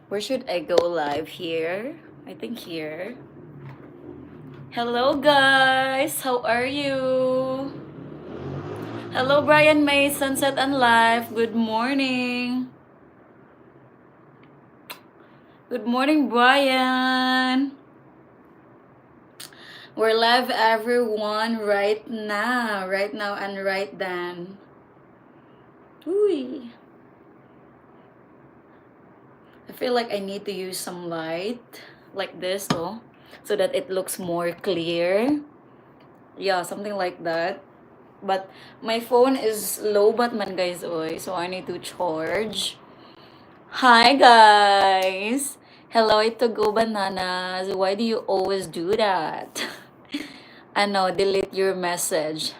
Where should I go live? Here? I think here. Hello guys, how are you? Hello Brian May, Sunset and Life. Good morning. Good morning, Brian. We're live, everyone, right now and right then. Ooh. I feel like I need to use some light like this, oh, so that it looks more clear. Yeah, something like that. But my phone is low bat man guys, oy, so I need to charge. Hi guys. Hello, ito go bananas. Why do you always do that? Ano, delete your message.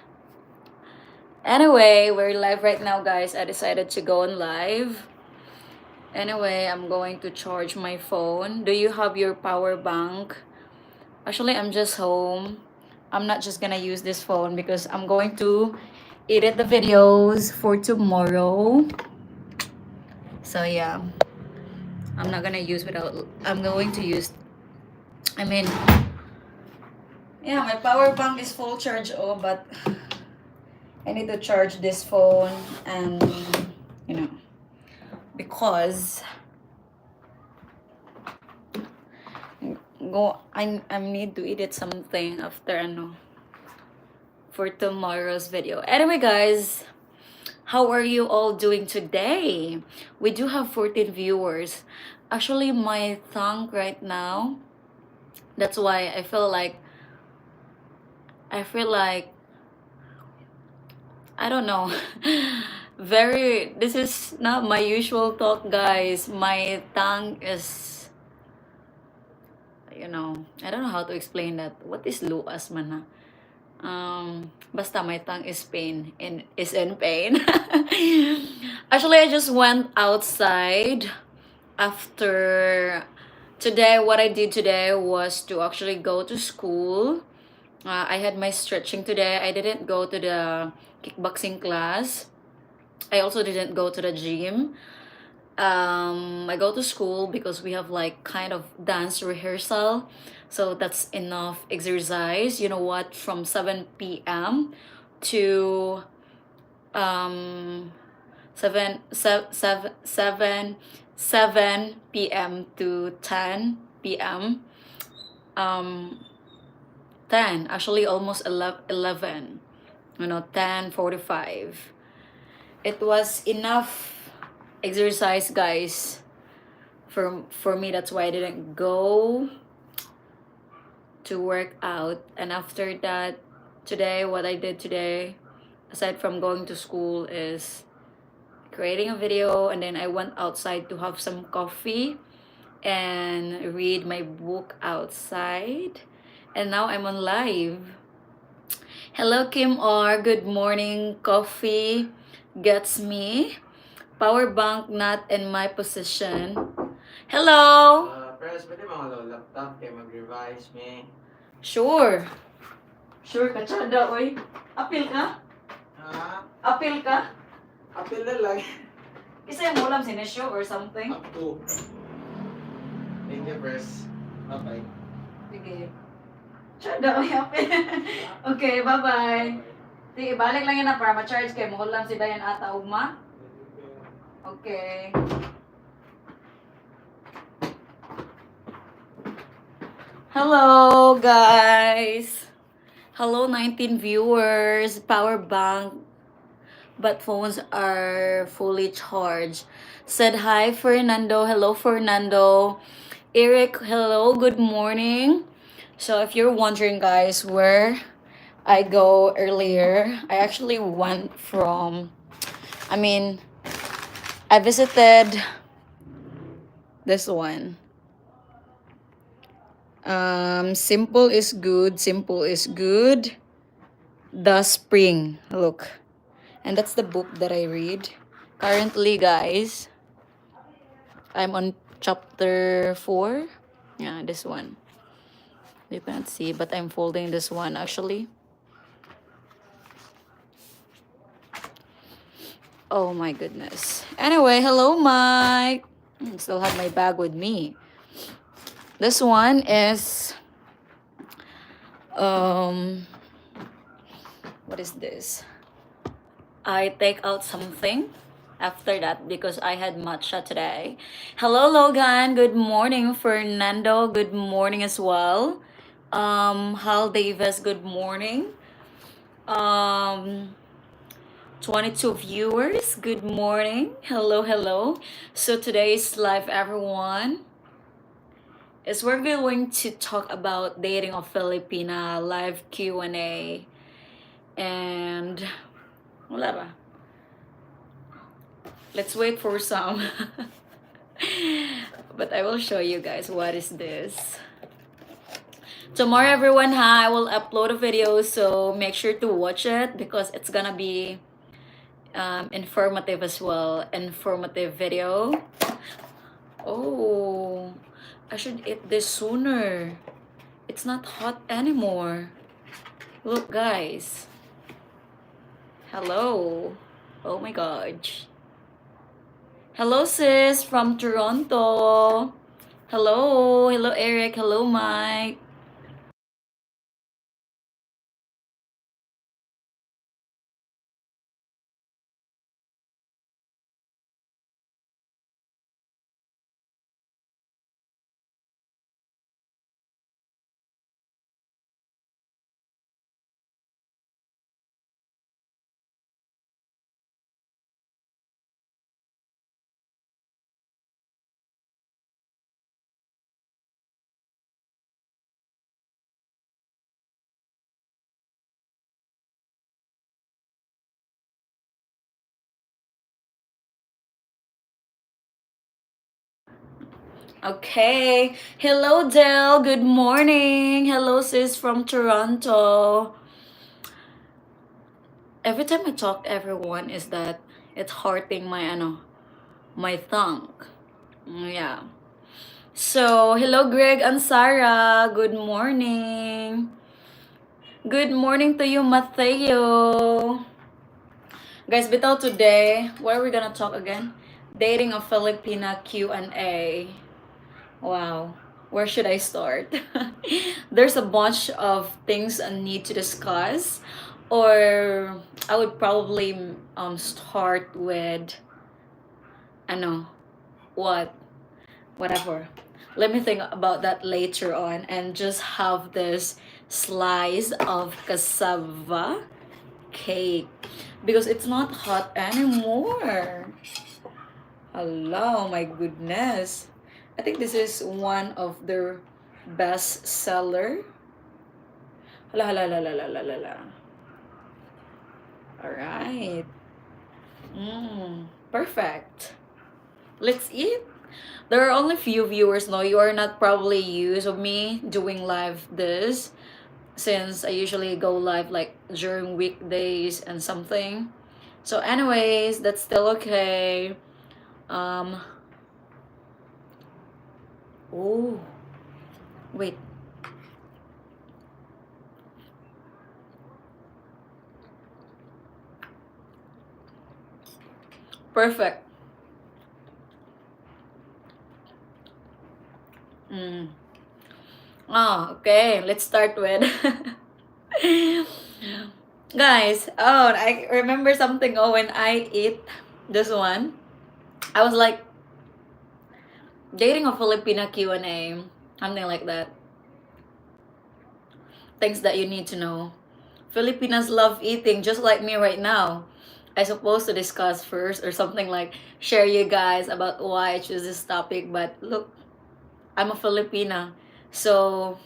Anyway, we're live right now, guys. I decided to go on live. Anyway, I'm going to charge my phone. Do you have your power bank? Actually, I'm just home. I'm not just gonna use this phone because I'm going to edit the videos for tomorrow. So yeah, I'm not gonna use without, I'm going to use, I mean, yeah, my power bank is full charge, oh, but I need to charge this phone and, you know, because I need to edit something after ano for tomorrow's video. Anyway, guys, how are you all doing today? We do have 14 viewers. Actually, my tongue right now, that's why I feel like I don't know. This is not my usual talk, guys. My tongue is, you know, I don't know how to explain that. What is luas man na? Basta my tongue is in pain. Actually, I just went outside after today. What I did today was to actually go to school. I had my stretching today. I didn't go to the kickboxing class. I also didn't go to the gym. I go to school because we have like kind of dance rehearsal, so that's enough exercise. You know what, from 7 p.m. to um 7 p.m. to 10 p.m. 10, actually almost 11, you know, 10:45. It was enough exercise, guys, for me. That's why I didn't go to work out. And after that, today, what I did today, aside from going to school, is creating a video, and then I went outside to have some coffee and read my book outside. And now I'm on live. Hello, Kim R. Good morning. Coffee gets me. Power bank not in my position. Hello. Press, pwede mga laptop kay mag-revise me. Sure. Sure ka, tsada, oy. Apil ka? Ha? Apil ka? Apil na lang. Isa yung ulam sinesyo or something? Up to. Thank you, Press. Bye-bye. Sige. Tsada, oy, apil. Okay, bye-bye. Sige, balik lang yun na para ma-charge kayo. Mukulam si Dayan ata ugma. Okay. Hello, guys. Hello, 19 viewers. Power bank, but phones are fully charged. Said hi, Fernando. Hello, Fernando. Eric, hello. Good morning. So if you're wondering, guys, where I go earlier, I actually went from, I visited this one. Simple is good. Simple is good. The Spring. Look. And that's the book that I read. Currently, guys, I'm on chapter 4. Yeah, this one. You can't see, but I'm folding this one actually. Oh my goodness. Anyway, hello, Mike. Still have my bag with me. This one is um what is this? I take out something after that because I had matcha today. Hello Logan, good morning. Fernando, good morning as well. Hal Davis, good morning. Um 22 viewers, good morning. Hello, hello. So today's live everyone is we're going to talk about dating of Filipina, live Q&A, and wala ba? Let's wait for some. But I will show you guys what is this. Tomorrow everyone, I will upload a video, so make sure to watch it because it's gonna be informative as well. Informative video. Oh, I should eat this sooner. It's not hot anymore. Look guys. Hello. Oh my gosh. Hello sis from Toronto. Hello. Hello Eric. Hello Mike. Okay. Hello Del. Good morning. Hello sis from Toronto. Every time I talk to everyone is that it's hurting my tongue. Yeah. So, hello Greg and Sarah. Good morning. Good morning to you, Mateo. Guys, bitaw today, what are we gonna talk again? Dating a Filipina Q&A. Wow. Where should I start? There's a bunch of things I need to discuss. Or I would probably start with, I know, what? Whatever. Let me think about that later on and just have this slice of cassava cake because it's not hot anymore. Hello, my goodness. I think this is one of their best seller. Hala, hala, hala, hala, hala, hala. All right. Perfect. Let's eat. There are only few viewers now. You are not probably used of me doing live this since I usually go live like during weekdays and something. So anyways, that's still okay. Oh, wait. Perfect. Okay. Let's start with guys. Oh, I remember something. Oh, when I eat this one, I was like dating a Filipina Q&A, something like that. Things that you need to know. Filipinas love eating just like me right now. I supposed to discuss first or something like share you guys about why I choose this topic, but look, I'm a Filipina. So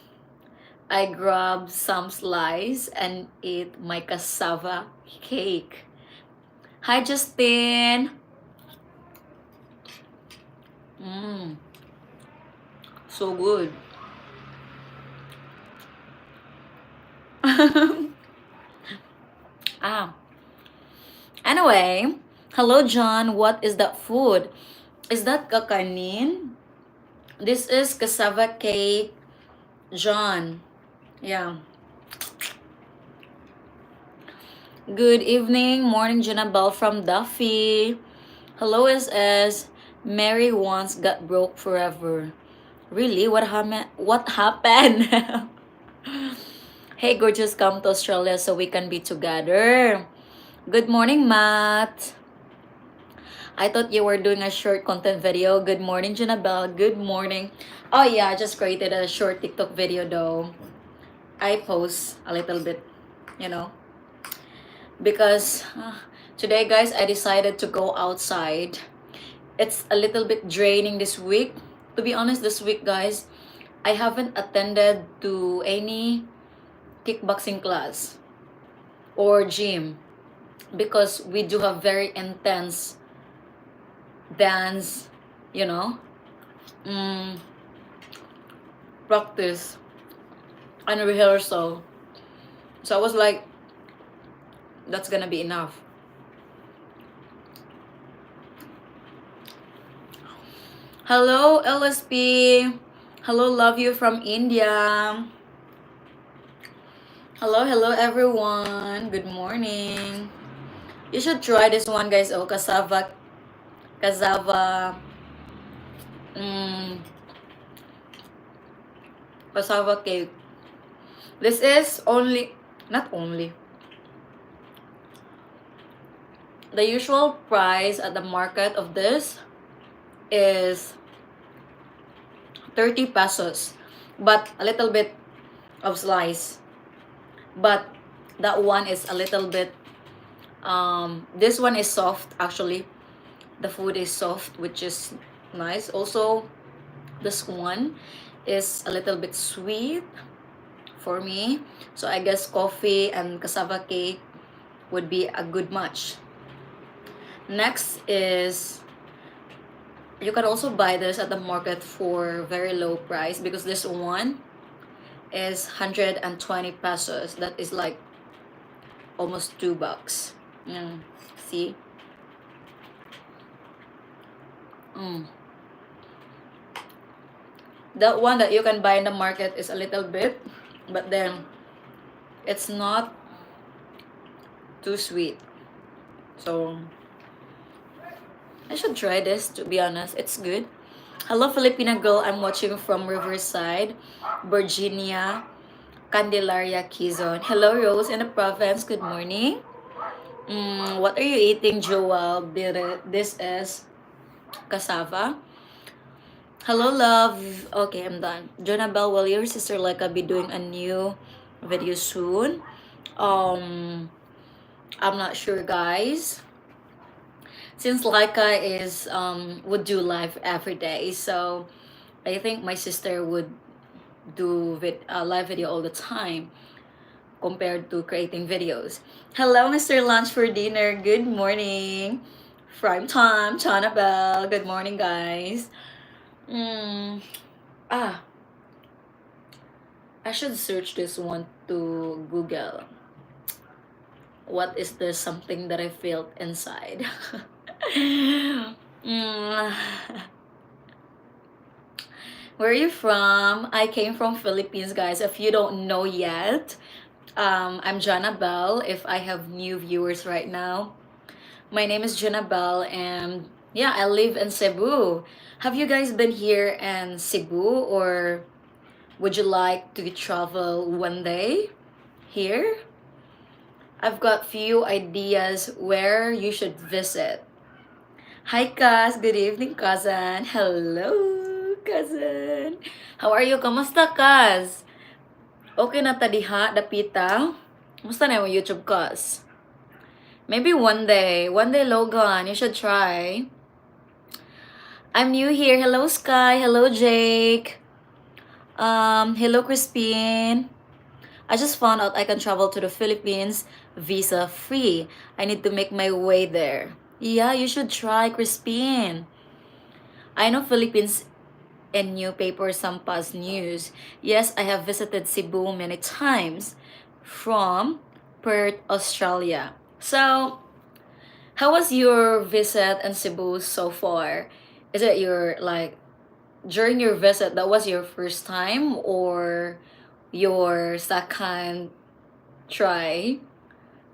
I grab some slice and eat my cassava cake. Hi Justin. So good. ah. Anyway, hello John. What is that food? Is that kakanin? This is cassava cake, John. Yeah. Good evening, morning, Janabel from Duffy. Hello, SS. Mary once got broke forever. Really? What happened? Hey, gorgeous, come to Australia so we can be together. Good morning, Matt. I thought you were doing a short content video. Good morning, Janabelle. Good morning. Oh yeah, I just created a short TikTok video though. I post a little bit, you know, because today, guys, I decided to go outside. It's a little bit draining this week. To be honest, this week, guys, I haven't attended to any kickboxing class or gym because we do have very intense dance, you know, mm, practice and rehearsal. So I was like, that's gonna be enough. Hello, LSP. Hello, love you from India. Hello, everyone. Good morning. You should try this one, guys. Oh, cassava, mm, cassava cake. This is not only, the usual price at the market of this is 30 pesos, but a little bit of slice. But that one is a little bit, this one is soft actually. The food is soft, which is nice. Also, this one is a little bit sweet for me. So I guess coffee and cassava cake would be a good match. Next is, you can also buy this at the market for very low price because this one is 120 pesos. That is like almost $2. See? That one that you can buy in the market is a little bit, but then it's not too sweet. So I should try this, to be honest. It's good. Hello, Filipina girl. I'm watching from Riverside, Virginia, Candelaria, Quezon. Hello, Rose in the province. Good morning. What are you eating, Joel? This is cassava. Hello, love. Okay, I'm done. Jonabelle, will your sister Leica be doing a new video soon? I'm not sure, guys. Since Leica is would do live every day, so I think my sister would do live video all the time compared to creating videos. Hello, Mr. Lunch for Dinner. Good morning. Prime time, Chanabelle. Good morning, guys. I should search this one to Google. What is this something that I felt inside? Where are you from? I came from Philippines, guys. If you don't know yet, I'm Janabelle. If I have new viewers right now, my name is Janabelle, and yeah, I live in Cebu. Have you guys been here in Cebu, or would you like to travel one day here? I've got few ideas where you should visit. Hi, Kaz. Good evening, cousin. Hello, cousin. How are you? Kamusta, Kaz? Okay na tadiha, dapita? Kamusta na yung YouTube, Kaz? Maybe one day, Logan, you should try. I'm new here. Hello, Sky. Hello, Jake. Hello, Crispin. I just found out I can travel to the Philippines visa free. I need to make my way there. Yeah, you should try, Crispin. I know Philippines in newspaper Sampa's news. Yes, I have visited Cebu many times from Perth, Australia. So, how was your visit in Cebu so far? Is it during your visit, that was your first time or your second try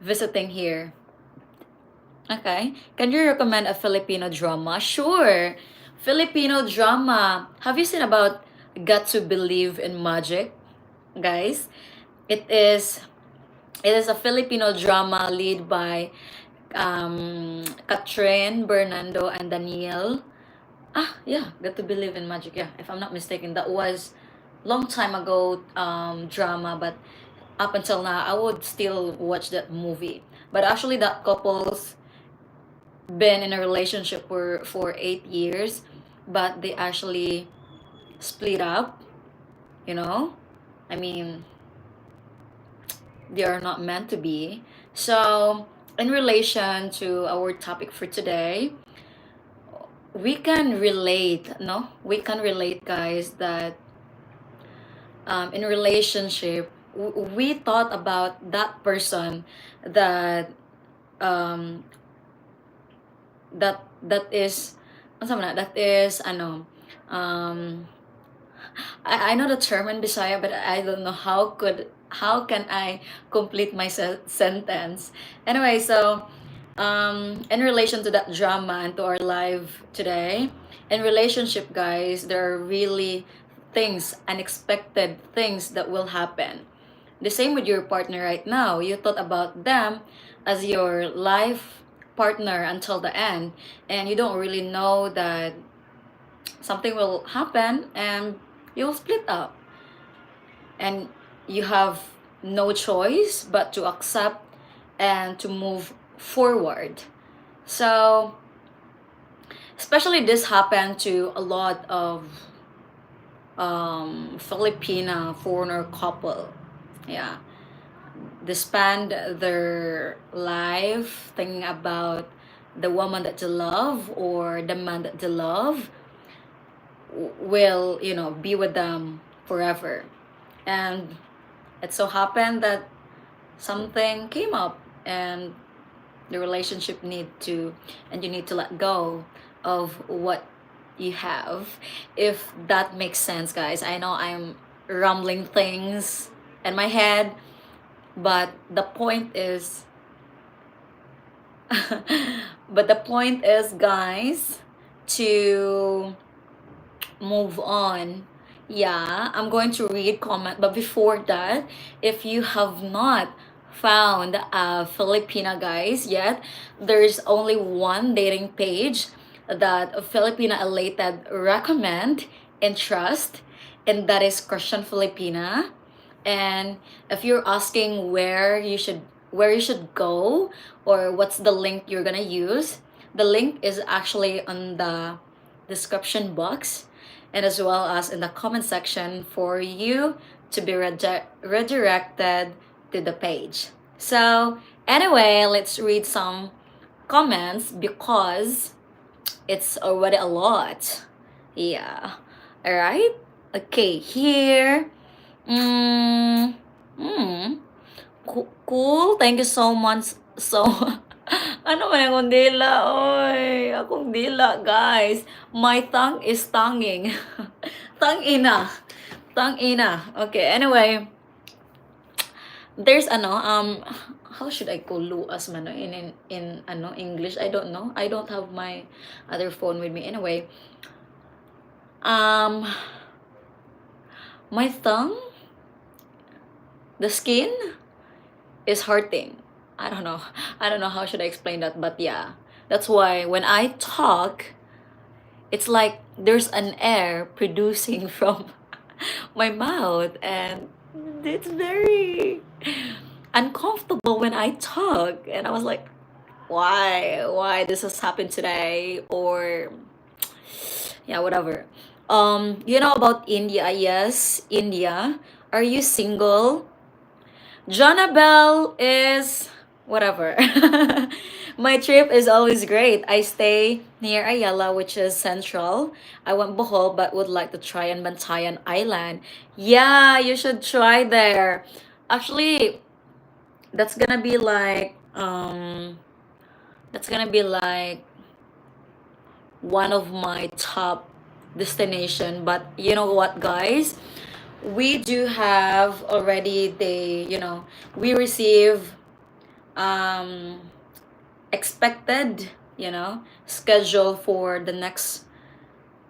visiting here? Okay. Can you recommend a Filipino drama? Sure. Filipino drama. Have you seen about Got to Believe in Magic, guys? It is it is a Filipino drama led by Catherine, Bernardo, and Daniel. Yeah, Got to Believe in Magic. Yeah, if I'm not mistaken, that was long time ago drama, but up until now, I would still watch that movie. But actually, that couple's been in a relationship for 8 years, but they actually split up. You know, I mean, they are not meant to be. So, in relation to our topic for today, we can relate, no? We can relate, guys, that in relationship, we thought about that person that um that is ano sabi na, that is um I know the term in Bisaya, but I don't know how can I complete my sentence. Anyway, so in relation to that drama and to our live today, in relationship, guys, there are really things, unexpected things that will happen. The same with your partner right now. You thought about them as your life partner until the end, and you don't really know that something will happen and you'll split up, and you have no choice but to accept and to move forward. So especially this happened to a lot of Filipina foreigner couple. Yeah, they spend their life thinking about the woman that they love or the man that they love will, be with them forever. And it so happened that something came up, and the relationship and you need to let go of what you have. If that makes sense, guys. I know I'm rambling things in my head, but the point is guys, to move on. Yeah, I'm going to read comment, but before that, if you have not found a Filipina, guys, yet, there's only one dating page that a Filipina elated recommend and trust, and that is Christian Filipina. And if you're asking where you should go, or what's the link you're gonna use, the link is actually on the description box, and as well as in the comment section for you to be redirected to the page. So anyway, let's read some comments because it's already a lot. Yeah. All right. Okay. Here. Mm, mm, cool. Thank you so much. So, ano man akong dila, oy. Akong dila, guys. My tongue is tonguing. Tangina. Tangina. Okay, anyway. There's how should I call Luas man no, in English? I don't know. I don't have my other phone with me. Anyway, um my tongue, the skin is hurting. I don't know. I don't know how should I explain that, but yeah. That's why when I talk, it's like there's an air producing from my mouth, and it's very uncomfortable when I talk. And I was like, why this has happened today? Or yeah, whatever. You know about India? Yes, India. Are you single? Jonabel is whatever. My trip is always great. I stay near Ayala, which is central. I went Bohol, but would like to try in Bantayan Island. Yeah, you should try there. Actually, that's gonna be like one of my top destination. But you know what, guys? We do have already we receive expected schedule for the next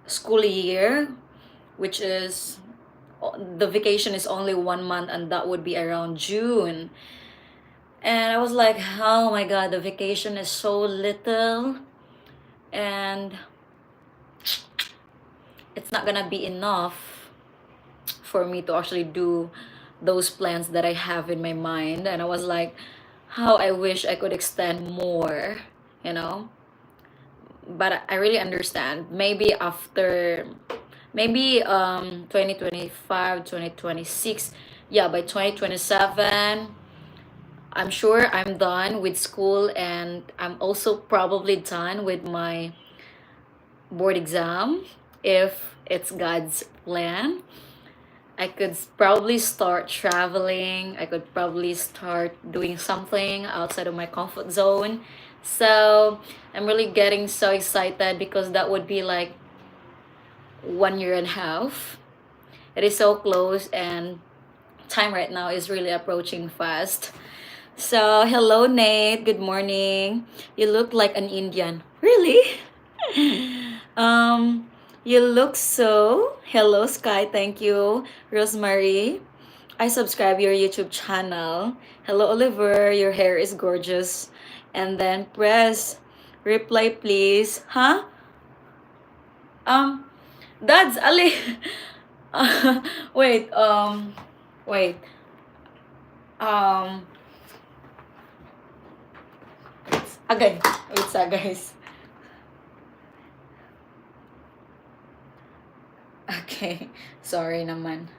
school year, which is the vacation is only 1 month, and that would be around June. And I was like, oh my god, the vacation is so little, and it's not gonna be enough for me to actually do those plans that I have in my mind. And I was like, how I wish I could extend more, you know. But I really understand. Maybe after, maybe 2025, 2026, yeah, by 2027, I'm sure I'm done with school, and I'm also probably done with my board exam if it's God's plan. I could probably start traveling. I could probably start doing something outside of my comfort zone. So I'm really getting so excited because that would be like 1 year and a half. It is so close, and time right now is really approaching fast. So, hello, Nate. Good morning. You look like an Indian. Really? um, you look so. Hello, Sky. Thank you, Rosemary. I subscribe your YouTube channel. Hello, Oliver. Your hair is gorgeous. And then press reply, please. Huh? Um, that's Ali. Wait. Wait. Um. Again. Wait sa guys. Okay. Sorry naman.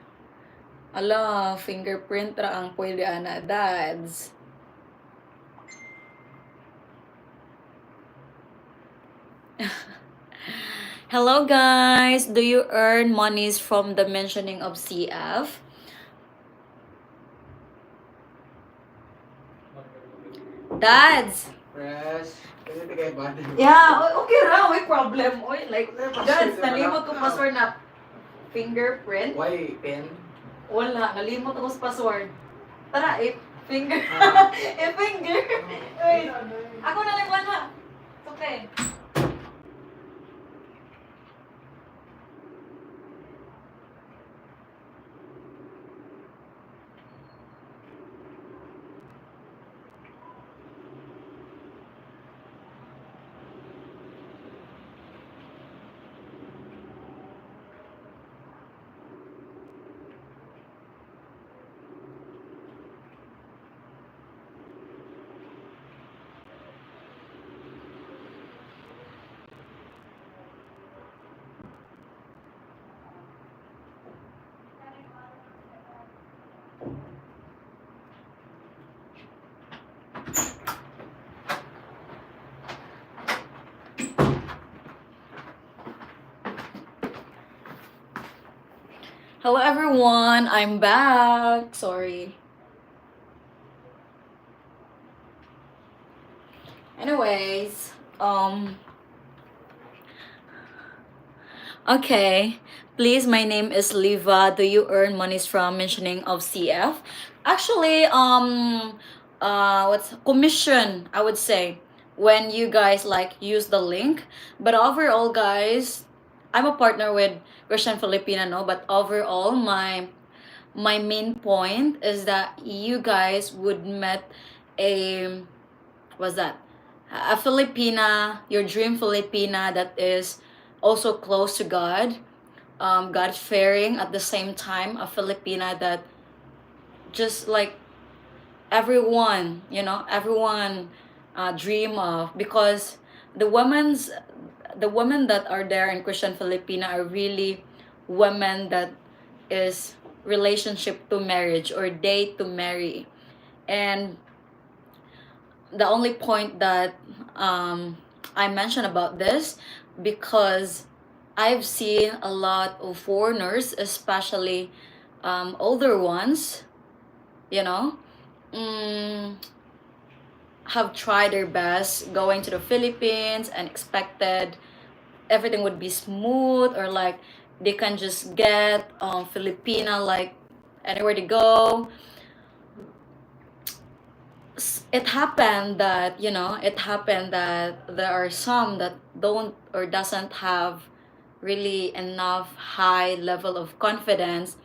Ala, fingerprint ra ang pwede ana, dads. Hello guys, do you earn monies from the mentioning of CF? Dads! Press. Kasi bigay ba? Yeah, okay ra, may problem. Oy, like, dads, nalimot ko password na fingerprint. Why pen? Wala, nalimot ako sa password. Tara, finger. Finger. Wait, ako na lang wala. Okay. Hello everyone, I'm back. Sorry. Anyways, okay. Please, my name is Liva. Do you earn monies from mentioning of CF? Actually, what's commission, I would say, when you guys like use the link. But overall, guys, I'm a partner with Christian Filipina, no? But overall, my main point is that you guys would met a, what's that? A Filipina, your dream Filipina that is also close to God, God fearing at the same time, a Filipina that just like everyone, everyone dream of, because the women that are there in Christian Filipina are really women that is relationship to marriage or date to marry. And the only point that I mentioned about this, because I've seen a lot of foreigners, especially older ones, you know, mm, have tried their best going to the Philippines and expected everything would be smooth, or like they can just get Filipina like anywhere to go. It happened that there are some that don't or doesn't have really enough high level of confidence,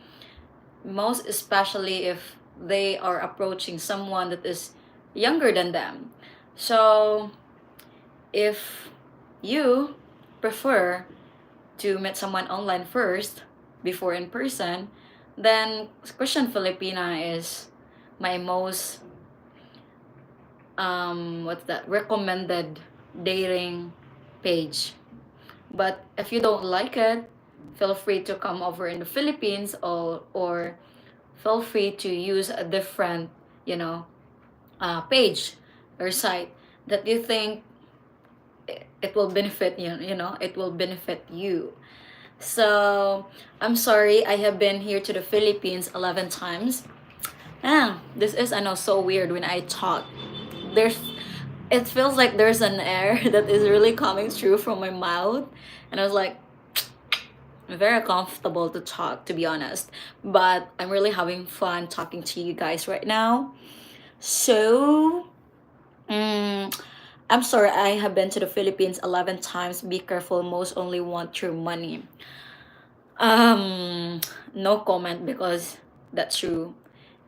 most especially if they are approaching someone that is younger than them. So if you prefer to meet someone online first before in person, then Christian Filipina is my most what's that, recommended dating page. But if you don't like it, feel free to come over in the Philippines, or feel free to use a different, page or site that you think it will benefit you, it will benefit you. So I'm sorry, I have been here to the Philippines 11 times. This is, I know, so weird when I talk. There's it feels like there's an air that is really coming through from my mouth, and I was like, very comfortable to talk, to be honest. But I'm really having fun talking to you guys right now. So, mm, I'm sorry, I have been to the Philippines 11 times. Be careful, most only want your money. Um, no comment, because that's true.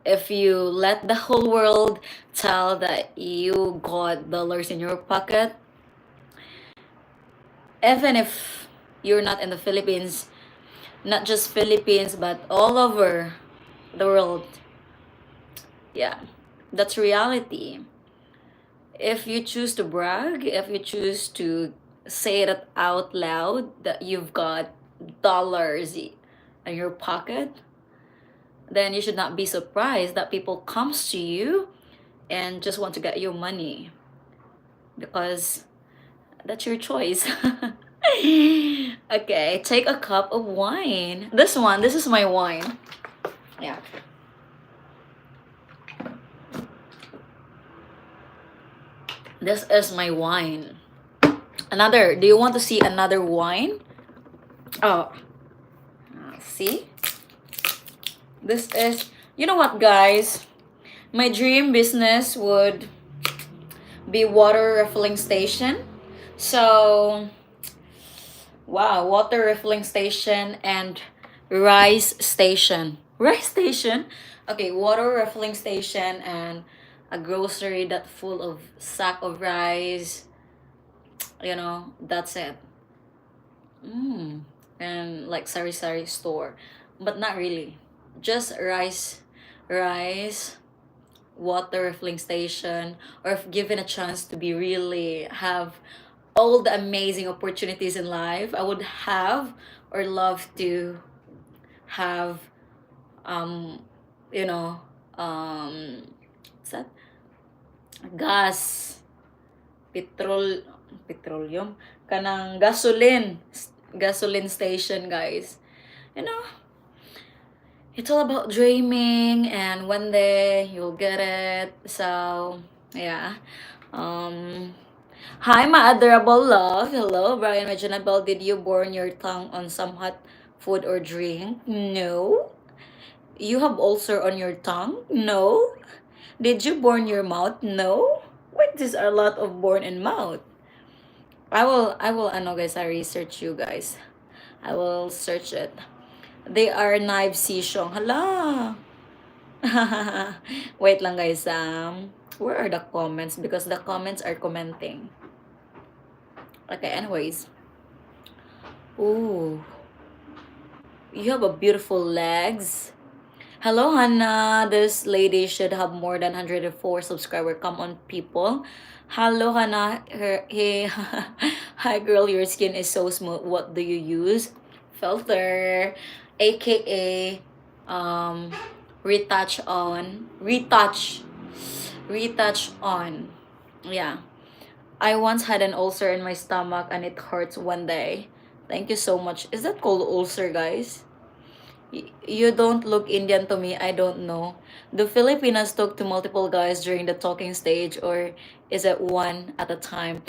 If you let the whole world tell that you got dollars in your pocket, even if you're not in the Philippines, not just Philippines, but all over the world, yeah, that's reality. If you choose to brag, if you choose to say it out loud that you've got dollars in your pocket, then you should not be surprised that people comes to you and just want to get your money, because that's your choice. Okay, take a cup of wine. This is my wine. Yeah. This is my wine. Another, do you want to see another wine? Oh, see? This is, you know what, guys? My dream business would be water refilling station. So, wow, water refilling station and rice station. Rice station? Okay, water refilling station and a grocery that full of sack of rice. That's it. And like sari-sari store. But not really. Just rice, water refilling station, or if given a chance to be really have all the amazing opportunities in life, I would have or love to have um you know what's that, gas, petroleum, kanang gasoline station, guys. you know it's all about dreaming, and one day you'll get it. So yeah. Hi, my adorable love. Hello, Brian Reginald. Did you burn your tongue on some hot food or drink? No. You have ulcer on your tongue? No. Did you burn your mouth? No. Wait, these are a lot of burn in mouth. I will, ano guys, I research you guys. I will search it. They are knife sishong. Hala. Wait lang, guys. Where are the comments? Because the comments are commenting. Okay, anyways. Ooh. You have a beautiful legs. Hello, Hannah. This lady should have more than 104 subscriber. Come on, people. Hello, Hannah. Hey, hi, girl. Your skin is so smooth. What do you use? Filter, aka retouch on. Retouch on. Yeah. I once had an ulcer in my stomach and it hurts one day. Thank you so much. Is that called ulcer, guys? You don't look Indian to me. I don't know. Do Filipinas talk to multiple guys during the talking stage, or is it one at a time?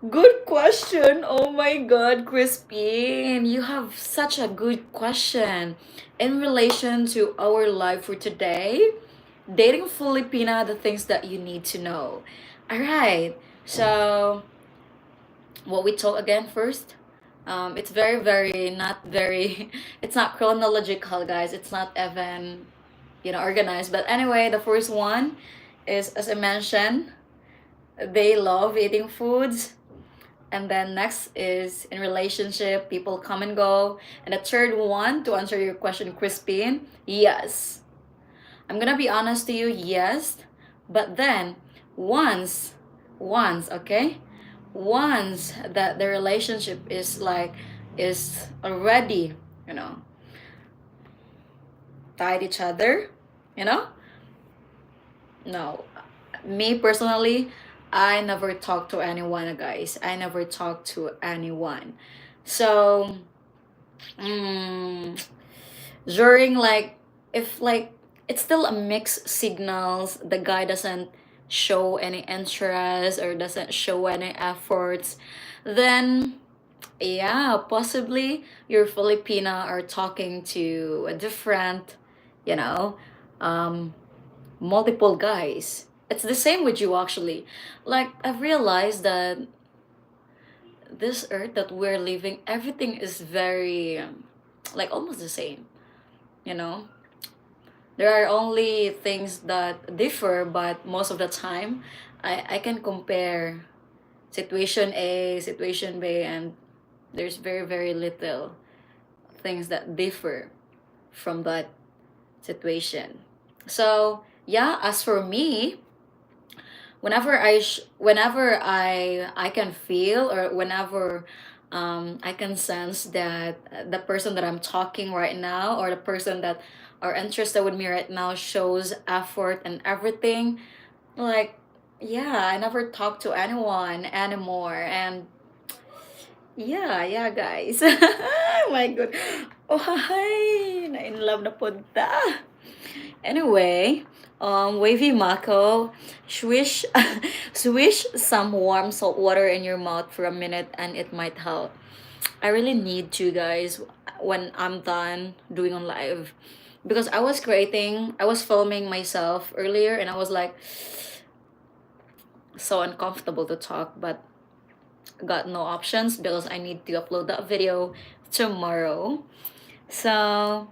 Good question. Oh my God, Crispin. You have such a good question. In relation to our life for today, dating Filipina, the things that you need to know. All right. So, what we talk again first? It's very, very not very. It's not chronological, guys. It's not even organized. But anyway, the first one is, as I mentioned, they love eating foods. And then next is in relationship, people come and go. And the third one, to answer your question, Crispin, yes. I'm gonna be honest to you, yes. But then once, okay? Once that the relationship is already, you know, tied each other, you know? No. Me personally, I never talk to anyone, guys. I never talk to anyone. So, mm, during like, if like it's still a mixed signals, the guy doesn't show any interest or doesn't show any efforts, then yeah, possibly your Filipina are talking to a different, you know, um, multiple guys. It's the same with you actually. Like I've realized that this earth that we're living, everything is very like almost the same, you know. There are only things that differ, but most of the time I can compare situation A, situation B, and there's very, very little things that differ from that situation. So yeah, as for me, whenever I can feel, or whenever I can sense that the person that I'm talking right now, or the person that are interested with me right now, shows effort and everything, like yeah, I never talk to anyone anymore. And yeah, yeah, guys. My god. Oh, hi. Na in love na punta. Anyway, Wavy Mako, swish, swish some warm salt water in your mouth for a minute and it might help. I really need to, guys, when I'm done doing on live. Because I was filming myself earlier and I was like so uncomfortable to talk, but got no options because I need to upload that video tomorrow. So,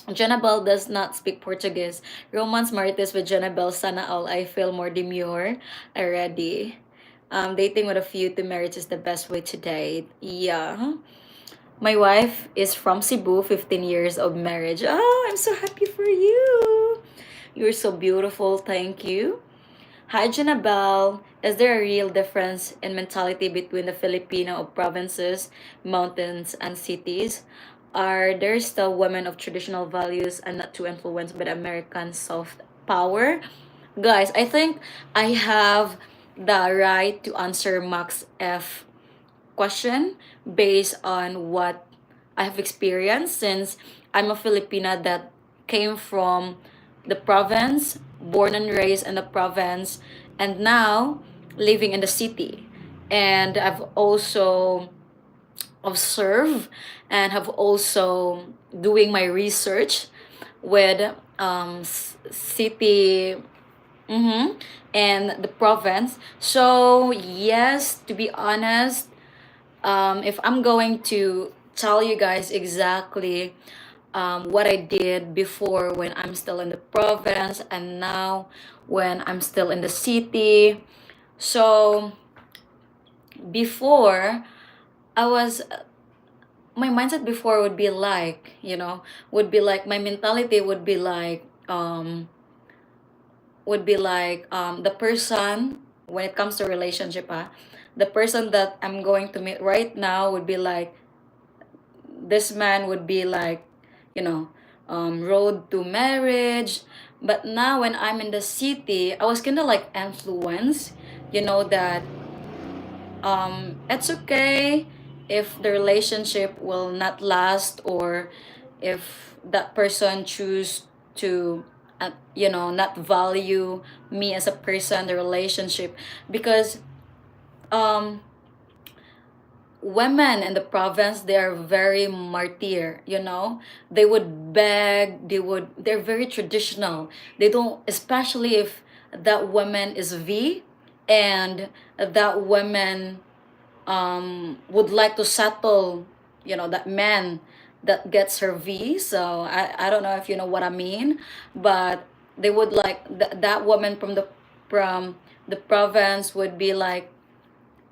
Janabel does not speak Portuguese. Romance Marites with Janabel, sana all. I feel more demure already. Dating with a few to marriage is the best way to date. Yeah. My wife is from Cebu, 15 years of marriage. Oh, I'm so happy for you. You're so beautiful. Thank you. Hi, Janabel. Is there a real difference in mentality between the Filipino of provinces, mountains, and cities? Are there still women of traditional values and not too influenced by the American soft power? Guys, I think I have the right to answer Max F question based on what I have experienced, since I'm a Filipina that came from the province, born and raised in the province, and now living in the city. And I've also observed and have also doing my research with city, mm-hmm, and the province. So yes, to be honest, if I'm going to tell you guys exactly what I did before when I'm still in the province and now when I'm still in the city. So before, I was my mindset before would be like, would be like my mentality would be like the person, when it comes to relationship, the person that I'm going to meet right now would be like, this man would be like, you know road to marriage. But now when I'm in the city, I was kind of like influenced, that it's okay if the relationship will not last, or if that person choose to not value me as a person, the relationship. Because um women in the province, they are very martyr, they would beg, they're very traditional. They don't, especially if that woman is V, and that woman would like to settle, that man that gets her V. So I don't know if you know what I mean, but they would like that woman from the province would be like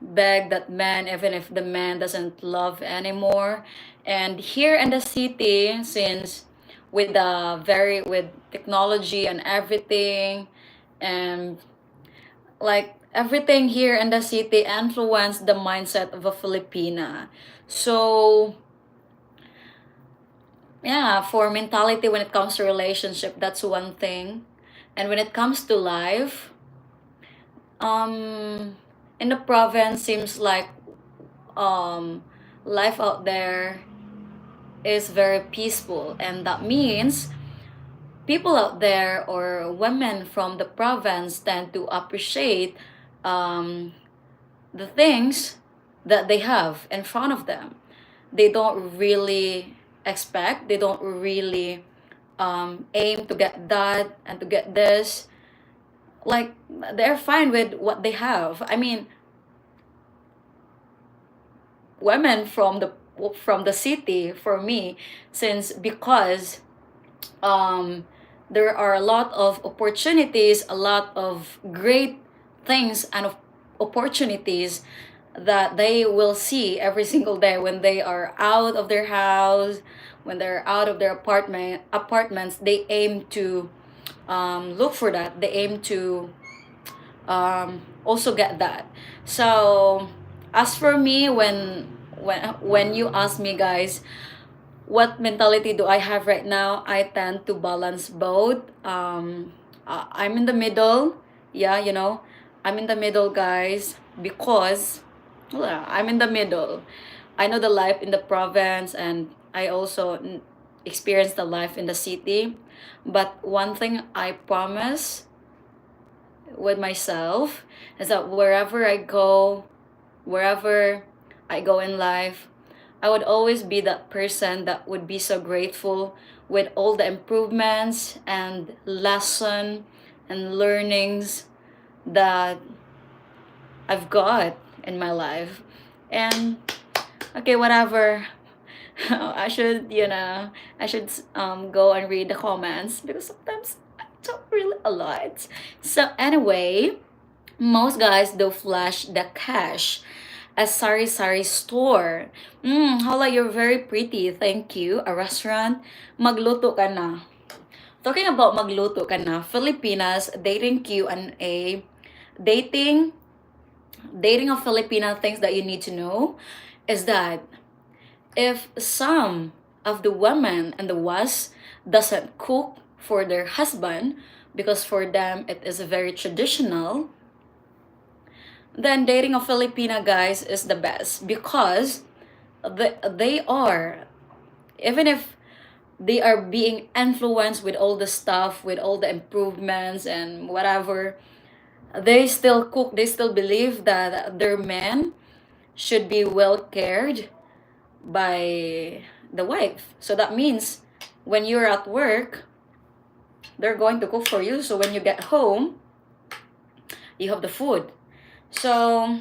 beg that man even if the man doesn't love anymore. And here in the city, since with technology and everything, and like everything here in the city influenced the mindset of a Filipina. So yeah, for mentality when it comes to relationship, that's one thing. And when it comes to life, um in the province seems like um life out there is very peaceful, and that means people out there or women from the province tend to appreciate um the things that they have in front of them. They don't really they don't really aim to get that and to get this. Like, they're fine with what they have. I mean, women from the city, for me, since because um there are a lot of opportunities, a lot of great things and opportunities that they will see every single day when they are out of their house, when they're out of their apartments. They aim to look for that. They aim to also get that. So as for me, when you ask me, guys, what mentality do I have right now, I tend to balance both. I'm in the middle. Yeah, I'm in the middle, guys, because well, I'm in the middle. I know the life in the province, and I also experience the life in the city. But one thing I promise with myself is that wherever I go in life, I would always be that person that would be so grateful with all the improvements and lesson and learnings that I've got in my life. And okay, whatever. I should go and read the comments because sometimes I talk really a lot. So anyway, most guys do flash the cash. A sari-sari store. Hala, you're very pretty. Thank you. A restaurant. Magluto ka na. Talking about magluto ka na, Filipinas dating Q&A. Dating a Filipina, things that you need to know is that if some of the women in the West doesn't cook for their husband because for them it is very traditional, then dating a Filipina, guys, is the best because they are, even if they are being influenced with all the stuff, with all the improvements and whatever, they still cook. They still believe that their men should be well cared by the wife. So that means when you're at work, they're going to cook for you. So when you get home, you have the food. So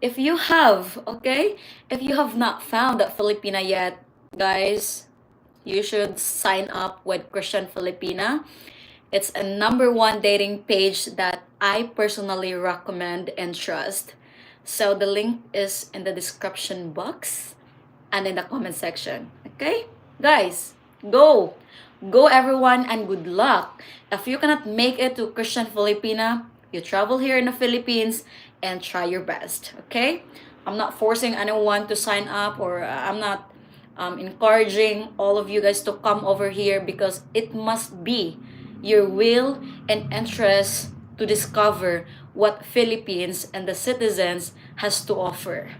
if you have not found that Filipina yet, guys, you should sign up with Christian Filipina. It's a #1 dating page that I personally recommend and trust. So the link is in the description box and in the comment section. Okay? Guys, go! Go everyone, and good luck. If you cannot make it to Christian Filipina, you travel here in the Philippines and try your best. Okay? I'm not forcing anyone to sign up, or I'm not encouraging all of you guys to come over here, because it must be your will and interest to discover what Philippines and the citizens has to offer.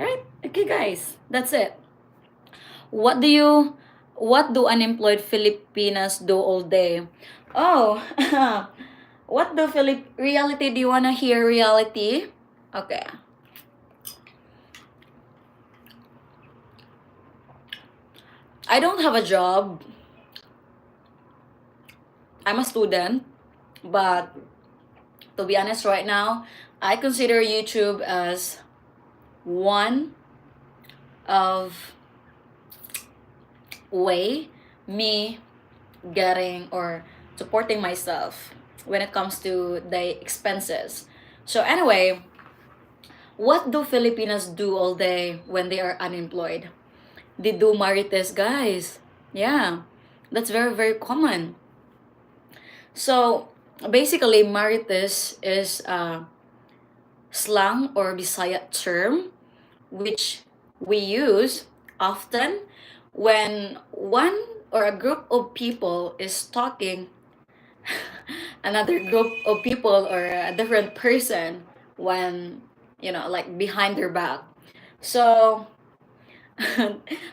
Right? Okay, guys, that's it. What do unemployed Filipinas do all day? Oh, what do reality? Do you wanna hear reality? Okay. I don't have a job. I'm a student, but to be honest, right now, I consider YouTube as one of way me getting or supporting myself when it comes to the expenses. So anyway, what do Filipinos do all day when they are unemployed? They do marites, guys. Yeah, that's very, very common. So basically, marites is a slang or Bisaya term which we use often when one or a group of people is talking another group of people or a different person when, like behind their back. So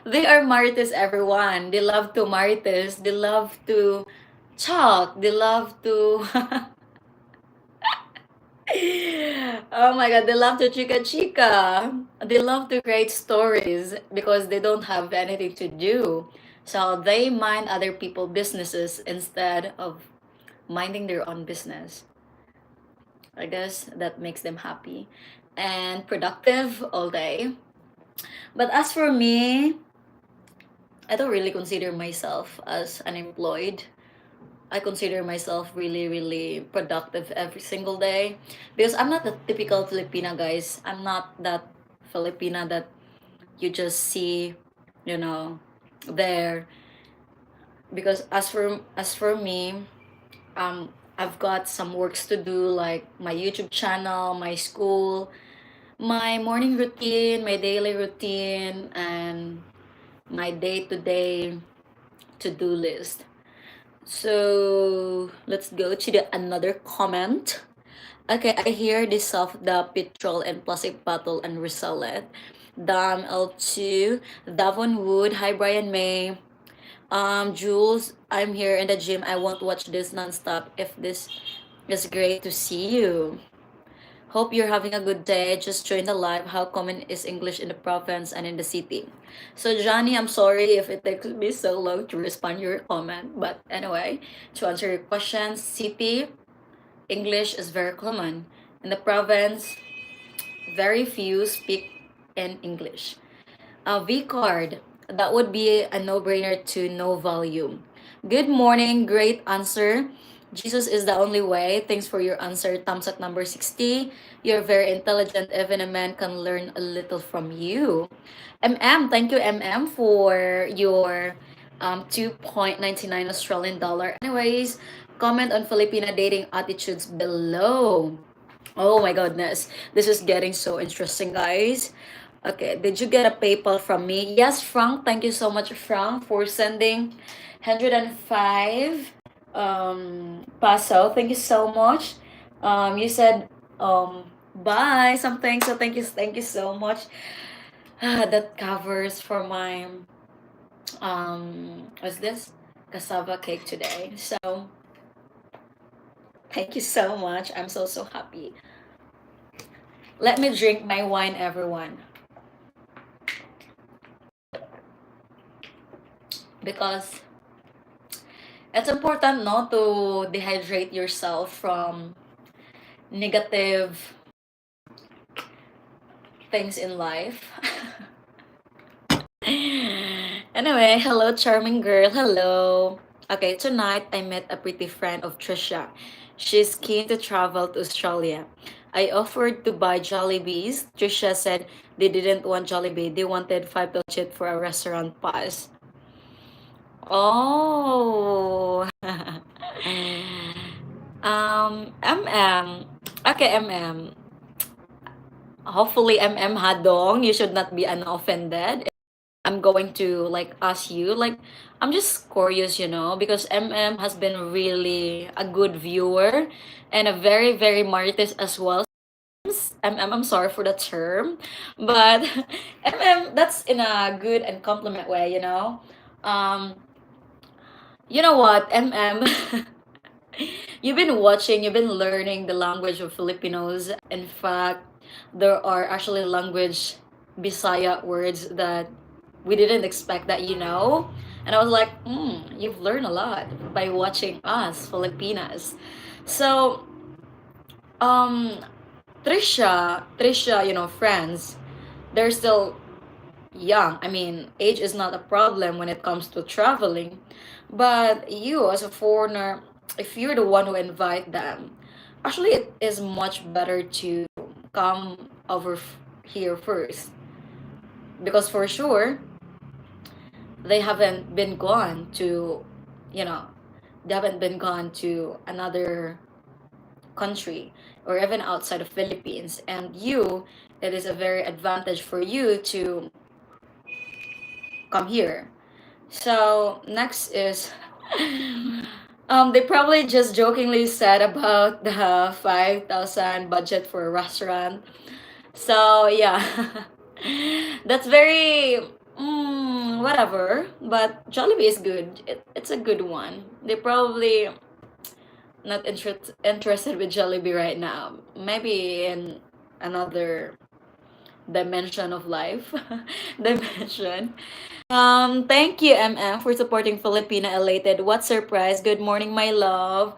they are marites, everyone. They love to marites. They love to talk. They love to oh my god, they love to chica chica. They love to create stories because they don't have anything to do. So they mind other people businesses instead of minding their own business. I guess that makes them happy and productive all day. But as for me, I don't really consider myself as unemployed. I consider myself really, really productive every single day because I'm not the typical Filipina, guys. I'm not that Filipina that you just see, you know, there. Because as for me, I've got some works to do like my YouTube channel, my school, my morning routine, my daily routine, and my day-to-day to-do list. So let's go to the another comment. Okay, I hear this of the petrol and plastic bottle and resell it. Dam L2, Davon Wood, hi Brian May. Jules, I'm here in the gym. I won't watch this nonstop. If this is great to see you. Hope you're having a good day. Just join the live. How common is English in the province and in the city? So Johnny, I'm sorry if it takes me so long to respond your comment. But anyway, to answer your question, city English is very common. In the province, very few speak in English. A V card, that would be a no-brainer to no volume. Good morning, great answer. Jesus is the only way. Thanks for your answer. Thumbs up number 60. You're very intelligent. Even a man can learn a little from you. MM, thank you, MM, for your 2.99 Australian dollar. Anyways, comment on Filipina dating attitudes below. Oh my goodness. This is getting so interesting, guys. Okay, did you get a PayPal from me? Yes, Frank. Thank you so much, Frank, for sending 105 peso. Thank you so much. You said buy something, so thank you so much. That covers for my what's this? Cassava cake today. So thank you so much. I'm so happy. Let me drink my wine, everyone. Because it's important not to dehydrate yourself from negative things in life. Anyway, hello, charming girl. Hello. Okay, tonight I met a pretty friend of Trisha. She's keen to travel to Australia. I offered to buy Jollibees. Trisha said they didn't want Jollibee. They wanted 5 chit for a restaurant pass. Oh. MM. Okay, MM. Hopefully, MM Hadong, you should not be unoffended. I'm going to like ask you, like, I'm just curious, because MM has been really a good viewer and a very, very Marites as well. MM, I'm sorry for the term, but MM, that's in a good and compliment way. Um, you know what, MM? You've been watching, you've been learning the language of Filipinos. In fact, there are actually language Bisaya words that we didn't expect that you know. And I was like, you've learned a lot by watching us, Filipinas. So, um, Trisha, friends, they're still young. I mean, age is not a problem when it comes to traveling. But you, as a foreigner, if you're the one who invite them, actually, it is much better to come over here first. Because for sure, they haven't been gone to, you know, they haven't been gone to another country or even outside of Philippines. And you, it is a very advantage for you to come here. So next is they probably just jokingly said about the 5,000 budget for a restaurant. So yeah, that's very whatever. But Jollibee is good. It's a good one. They probably not interested with Jollibee right now. Maybe in another dimension of life. Dimension. Thank you, MM, for supporting Filipina Elated. What surprise. Good morning, my love.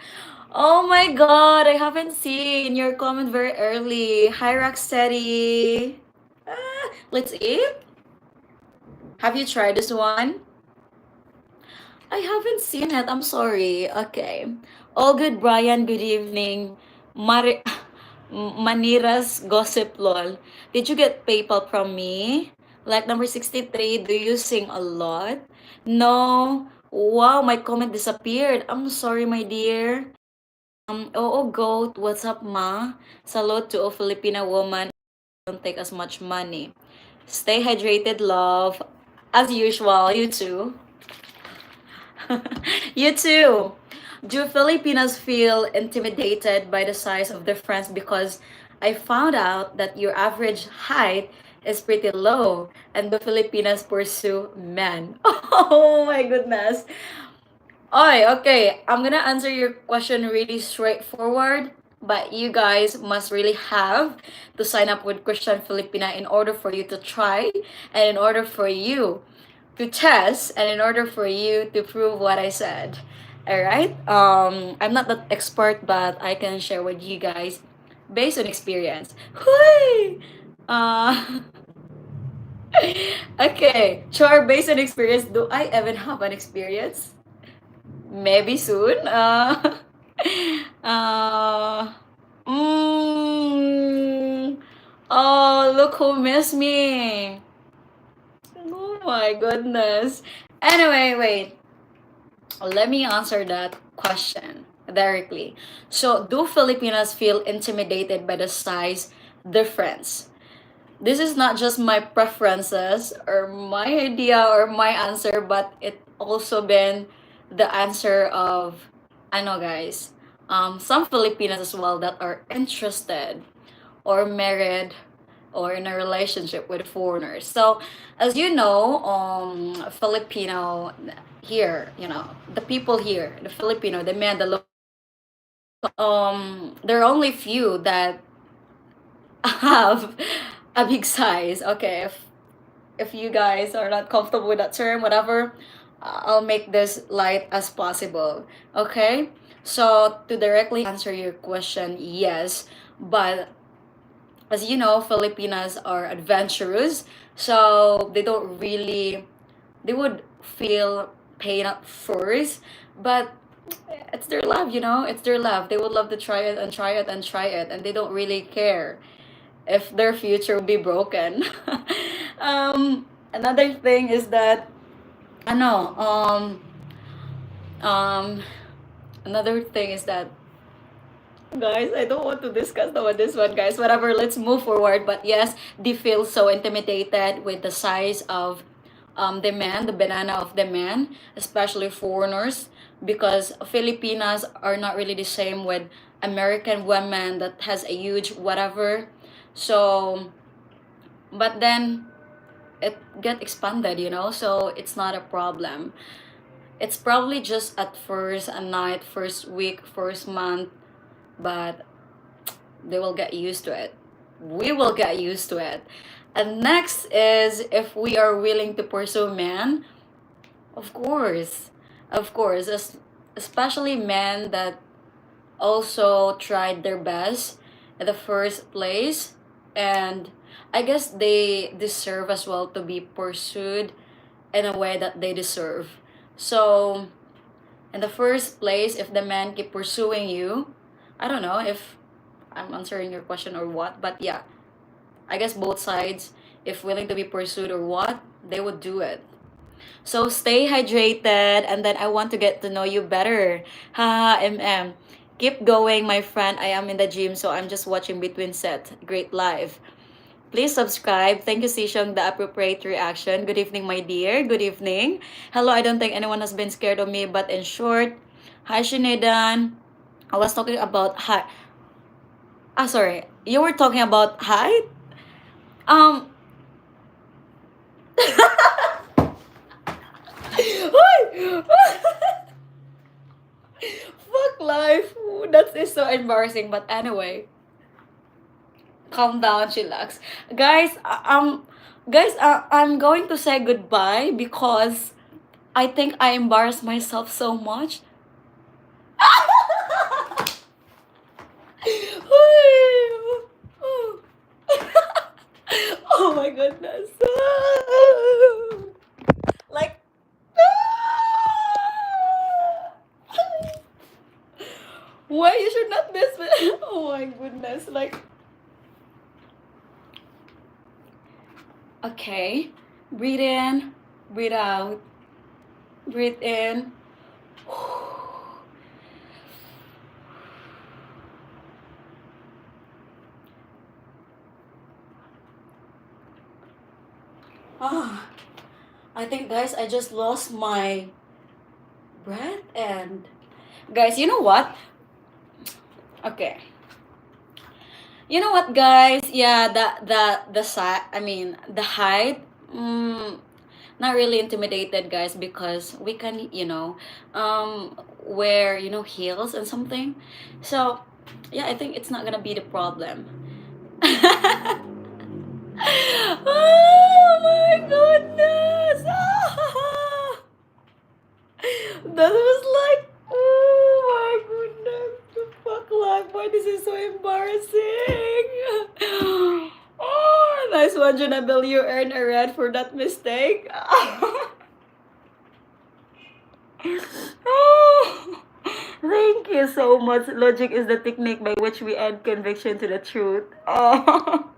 Oh my god, I haven't seen your comment very early. Hi, Rocksteady. Let's eat. Have you tried this one? I haven't seen it. I'm sorry. Okay. All good, Brian. Good evening. Manira's Gossip Lol. Did you get PayPal from me? Like number 63, do you sing a lot? No. Wow, my comment disappeared. I'm sorry, my dear. Oo, goat. What's up, ma? Salute to a Filipina woman. Don't take as much money. Stay hydrated, love. As usual, you too. You too. Do Filipinos feel intimidated by the size of their friends? Because I found out that your average height is pretty low and the Filipinas pursue men. Oh my goodness. Oy, okay. I'm gonna answer your question really straightforward, but you guys must really have to sign up with Christian Filipina in order for you to try and in order for you to test and in order for you to prove what I said. All right. I'm not that expert, but I can share with you guys based on experience. Hui! Uh, okay. Sure, based on experience, do I even have an experience? Maybe soon. Uh, mm, oh, look who missed me. Oh my goodness. Anyway, wait. Let me answer that question directly. So, do Filipinos feel intimidated by the size difference? This is not just my preferences or my idea or my answer, but it also been the answer of, I know guys, some Filipinos as well that are interested or married or in a relationship with foreigners. So, as you know, Filipino here, the people here, the Filipino, the men, the there are only few that have a big size. Okay, if you guys are not comfortable with that term, whatever, I'll make this light as possible. Okay, so to directly answer your question, yes, but as you know, Filipinas are adventurous, so they would feel pain at first, but it's their love, it's their love. They would love to try it and try it and try it, and they don't really care if their future will be broken. Another thing is that, I know, um, another thing is that, guys, I don't want to discuss about this one, guys. Whatever, let's move forward. But yes, they feel so intimidated with the size of the man, the banana of the man, especially foreigners, because Filipinas are not really the same with American women that has a huge whatever. So, but then it get expanded, so it's not a problem. It's probably just at first a night, first week, first month, but they will get used to it. We will get used to it. And next is if we are willing to pursue men, of course. Of course, especially men that also tried their best in the first place and I guess they deserve as well to be pursued in a way that they deserve. So, in the first place, if the man keep pursuing you, I don't know if I'm answering your question or what, but yeah, I guess both sides, if willing to be pursued or what, they would do it. So stay hydrated, and then I want to get to know you better. Ha, mm. Keep going, my friend. I am in the gym, so I'm just watching between set. Great live. Please subscribe. Thank you, Sishong, the appropriate reaction. Good evening, my dear. Good evening. Hello, I don't think anyone has been scared of me, but in short, hi, Shinedan. I was talking about height. Ah, sorry. You were talking about height? Um, Hoy! Fuck life. That is so embarrassing. But anyway, calm down, chillax. I'm going to say goodbye because I think I embarrassed myself so much. Oh my goodness. Like, why you should not miss me? Oh my goodness. Like, okay. Breathe in, breathe out. Breathe in. Ah, I think, guys, I just lost my breath. And guys, you know what? Okay. You know what, guys? Yeah, the size. I mean, the height. Not really intimidated, guys, because we can, wear, heels and something. So, yeah, I think it's not gonna be the problem. Oh my goodness! That was like, oh my goodness, the fuck life, why this is so embarrassing. Oh, nice one, Janabel, you earned a red for that mistake. Oh, thank you so much. Logic is the technique by which we add conviction to the truth. Oh.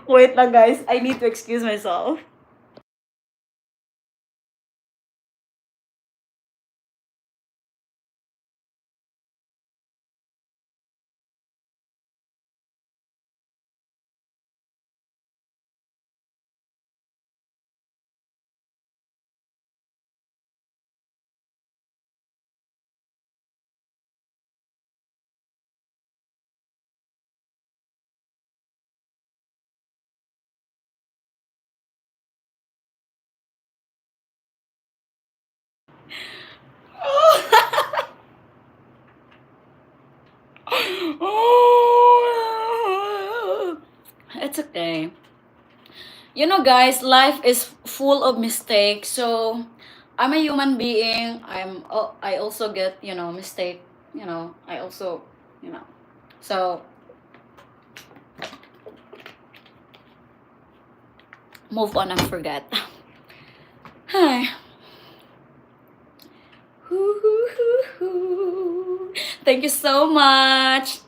Wait lang, guys, I need to excuse myself. It's okay. You know, guys, life is full of mistakes. So, I'm a human being. I also get, mistake, I also, you know. So, move on and forget. Hi. Thank you so much,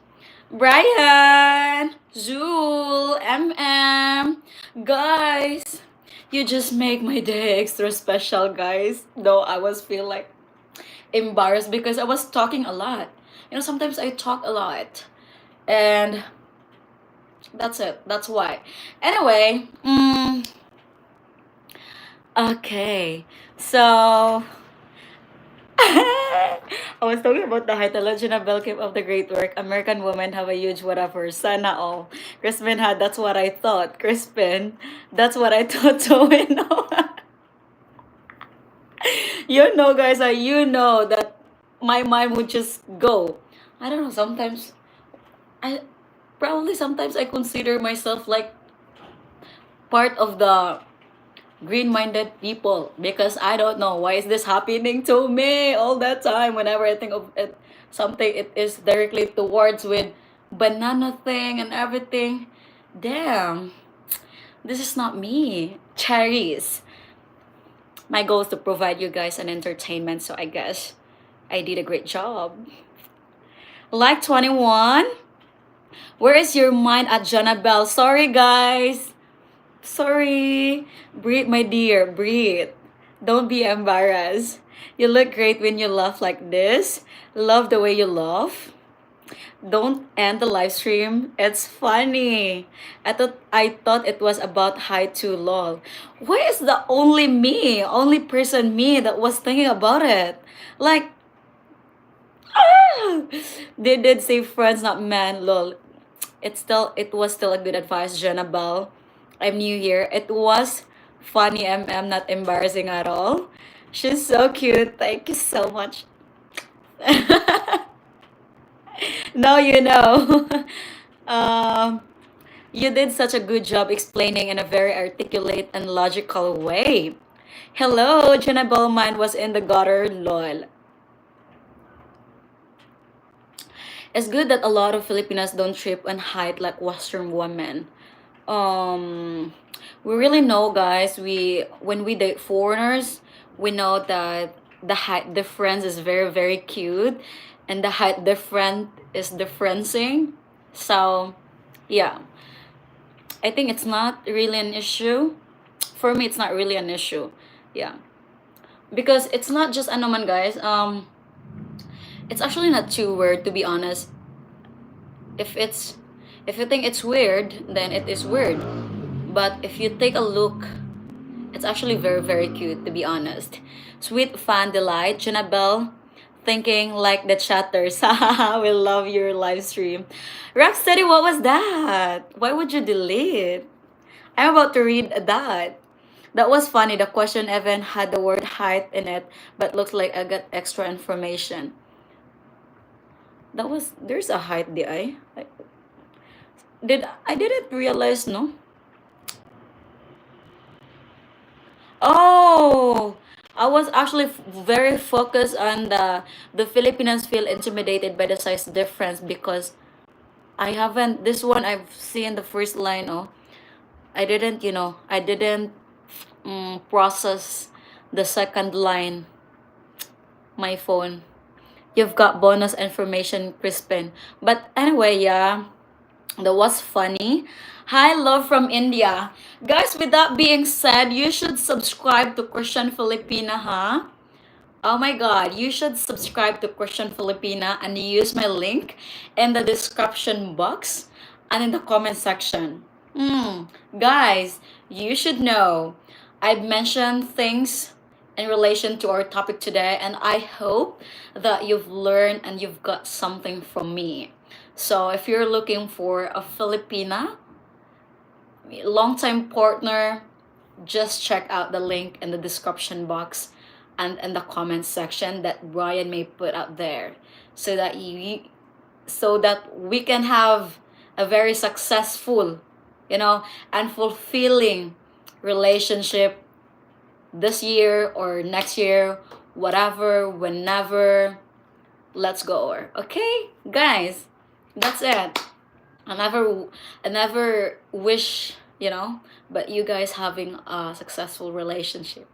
Brian, Zul, MM. Guys, you just make my day extra special, guys. Though I was feel like embarrassed because I was talking a lot. Sometimes I talk a lot. And that's it. That's why. Anyway, okay. So, I was talking about the height. The Legend of Belkim of the great work. American women have a huge whatever. Sana all. Crispin had, that's what I thought. Crispin, that's what I thought. So, guys, you know that my mind would just go. I don't know, sometimes, I sometimes I consider myself like part of the green-minded people because I don't know why is this happening to me all that time. Whenever I think of it, something, it is directly towards with banana thing and everything. Damn, this is not me. Cherries. My goal is to provide you guys an entertainment, so I guess I did a great job. Like 21? Where is your mind at, Janabel? Sorry, guys. Sorry. Breathe, my dear. Breathe. Don't be embarrassed. You look great when you laugh like this. Love the way you laugh. Don't end the live stream. It's funny. I thought it was about hi to lol. Why is the only person me that was thinking about it? Like, they did say friends, not man, lol. It was still a good advice, Janabal. I'm new here. It was funny, not embarrassing at all. She's so cute. Thank you so much. Now you know. um, you did such a good job explaining in a very articulate and logical way. Hello, Janabal, mine was in the gutter, lol. It's good that a lot of Filipinas don't trip on height like Western women. Um, we really know, guys. When we date foreigners, we know that the height difference is very very cute, and the height different is differencing. So, yeah, I think it's not really an issue. For me, it's not really an issue. Yeah, because it's not just ano man, guys. It's actually not too weird, to be honest. If it's if you think it's weird, then it is weird. But if you take a look, it's actually very very cute, to be honest. Sweet fan delight, Janabel, thinking like the chatters. We love your live stream. Rocksteady, what was that? Why would you delete? I'm about to read that. That was funny. The question even had the word height in it, but looks like I got extra information. There's a height di ay. I didn't realize, no? Oh, I was actually very focused on the Filipinos feel intimidated by the size difference because I haven't this one I've seen the first line. Oh, I didn't process the second line. My phone. You've got bonus information, Crispin. But anyway, yeah. That was funny. Hi, love from India. Guys, with that being said, you should subscribe to Christian Filipina, huh? Oh my god, you should subscribe to Christian Filipina and use my link in the description box and in the comment section. Guys, you should know I've mentioned things in relation to our topic today, and I hope that you've learned and you've got something from me. So, if you're looking for a Filipina, long-time partner, just check out the link in the description box and in the comment section that Brian may put out there so that we can have a very successful, and fulfilling relationship this year or next year, whatever, whenever. Let's go. Okay, guys, that's it. I never wish, but you guys having a successful relationship,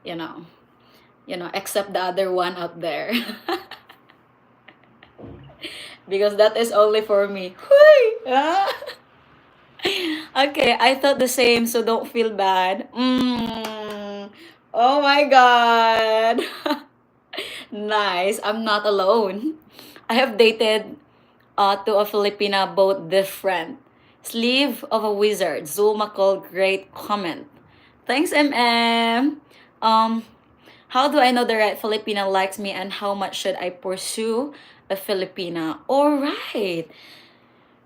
you know, except the other one out there. Because that is only for me. Hui! Ah. Okay, I thought the same, so don't feel bad. Oh my god. Nice. I'm not alone. I have dated to a Filipina, both different. Sleeve of a wizard. Zulma called great comment. Thanks, MM. Um, how do I know the right Filipina likes me, and how much should I pursue a Filipina? All right.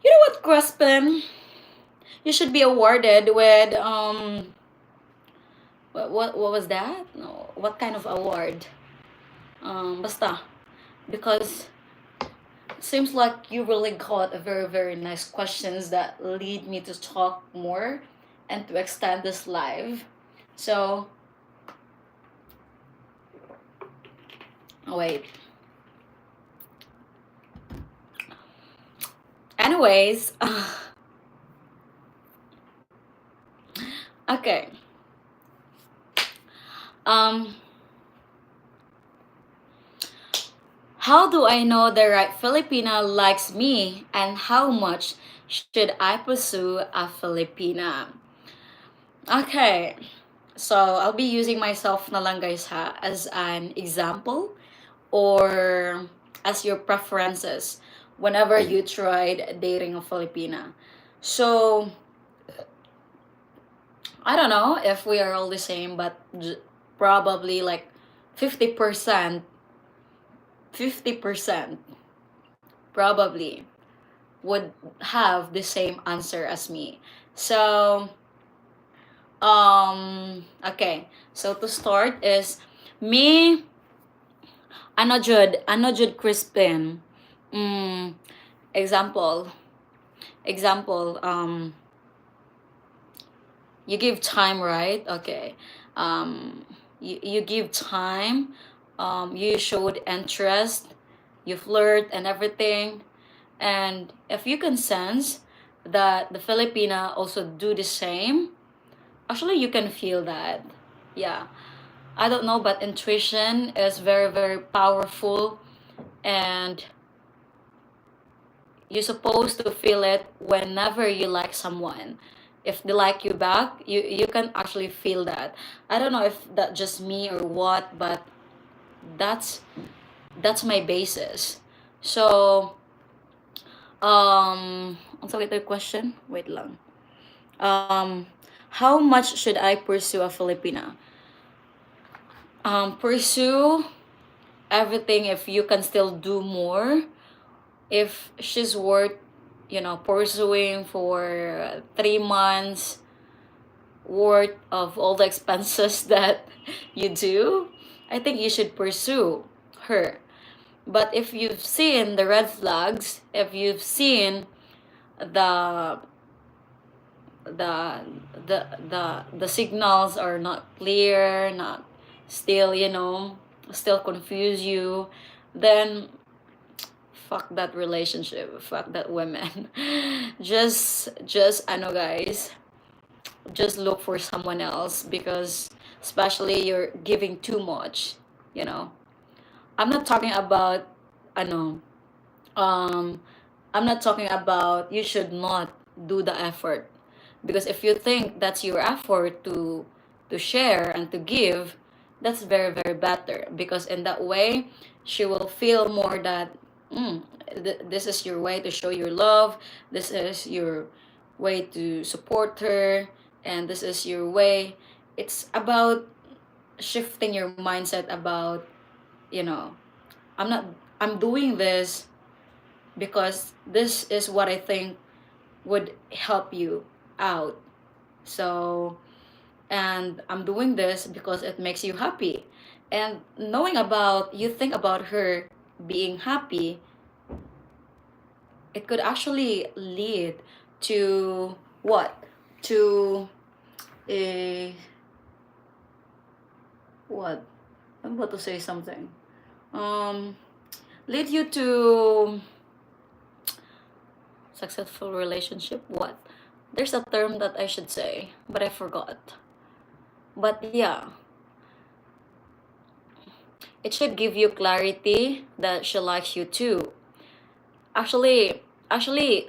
You know what, Crispin? You should be awarded with what was that? No, what kind of award? Basta, because seems like you really got a very very nice questions that lead me to talk more and to extend this live. So, oh, wait. Anyways, Okay. Um, how do I know the right Filipina likes me, and how much should I pursue a Filipina? Okay. So, I'll be using myself na lang guys ha as an example or as your preferences whenever you tried dating a Filipina. So, I don't know if we are all the same, but probably like 50%, 50% probably would have the same answer as me. So, okay. So to start is me, ano jud Crispin. Mm, example, example, you give time, right? Okay. You give time, you showed interest, you flirt and everything. And if you can sense that the Filipina also do the same, actually you can feel that. Yeah. I don't know, but intuition is very, very powerful, and you're supposed to feel it whenever you like someone. If they like you back, you can actually feel that. I don't know if that just me or what, but that's that's my basis. So, ang sakit yung question? Wait lang. How much should I pursue a Filipina? Pursue everything if you can still do more. If she's worth, pursuing for 3 months worth of all the expenses that you do, I think you should pursue her. But if you've seen the red flags, if you've seen the the the signals are not clear, not still, still confuse you, then fuck that relationship, fuck that woman. Just I know guys, just look for someone else, because especially you're giving too much, you know. I'm not talking about ano, um I'm not talking about you should not do the effort, because if you think that's your effort to share and to give, that's very very better, because in that way she will feel more that this is your way to show your love, this is your way to support her, and this is your way. It's about shifting your mindset about, you know, i'm not I'm doing this because this is what I think would help you out. So, and I'm doing this because it makes you happy. And knowing about, you think about her being happy, it could actually lead to what? To a, what? I'm about to say something. Um, lead you to successful relationship. What? There's a term that I should say, but I forgot. But yeah, it should give you clarity that she likes you too. Actually,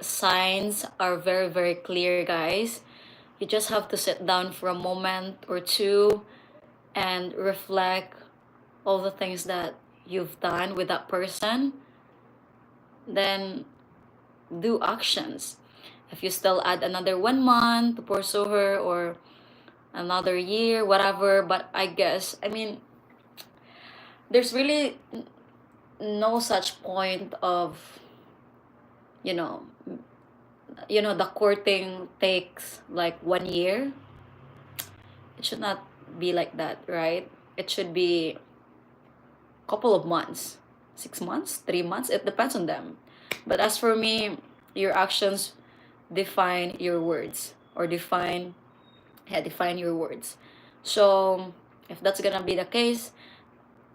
signs are very, very clear, guys. You just have to sit down for a moment or two and reflect all the things that you've done with that person. Then do actions. If you still add another 1 month to pursue her, or another year, whatever, but I guess, I mean, there's really no such point of, you know, the courting takes like 1 year. It should not be like that, right? It should be couple of months, 6 months, 3 months. It depends on them. But as for me, your actions define your words, or define your words. So if that's gonna be the case,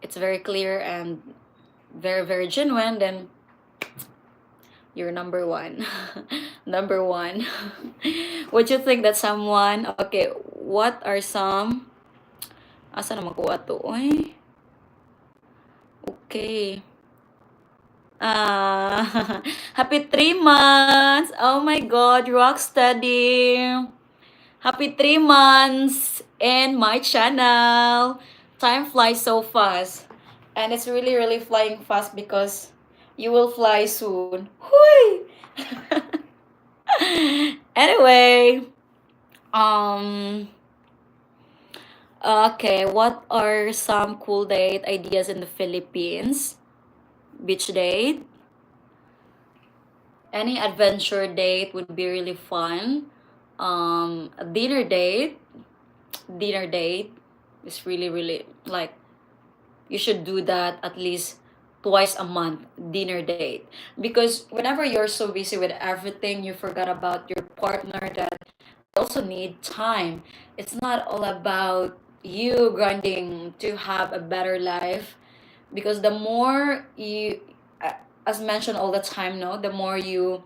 it's very clear and very very genuine, then You're number one. Number one. Would you think that someone, okay, what are some, asa na makuha to? Oy, okay. Happy 3 months. Oh my God, rock steady. Happy 3 months in my channel. Time flies so fast. And it's really, really flying fast because you will fly soon. Hui! Anyway, um, okay, what are some cool date ideas in the Philippines? Beach date? Any adventure date would be really fun. A dinner date is really, really like you should do that at least twice a month, dinner date, because whenever you're so busy with everything, you forgot about your partner that also need time. It's not all about you grinding to have a better life, because the more you, as mentioned all the time, no, the more you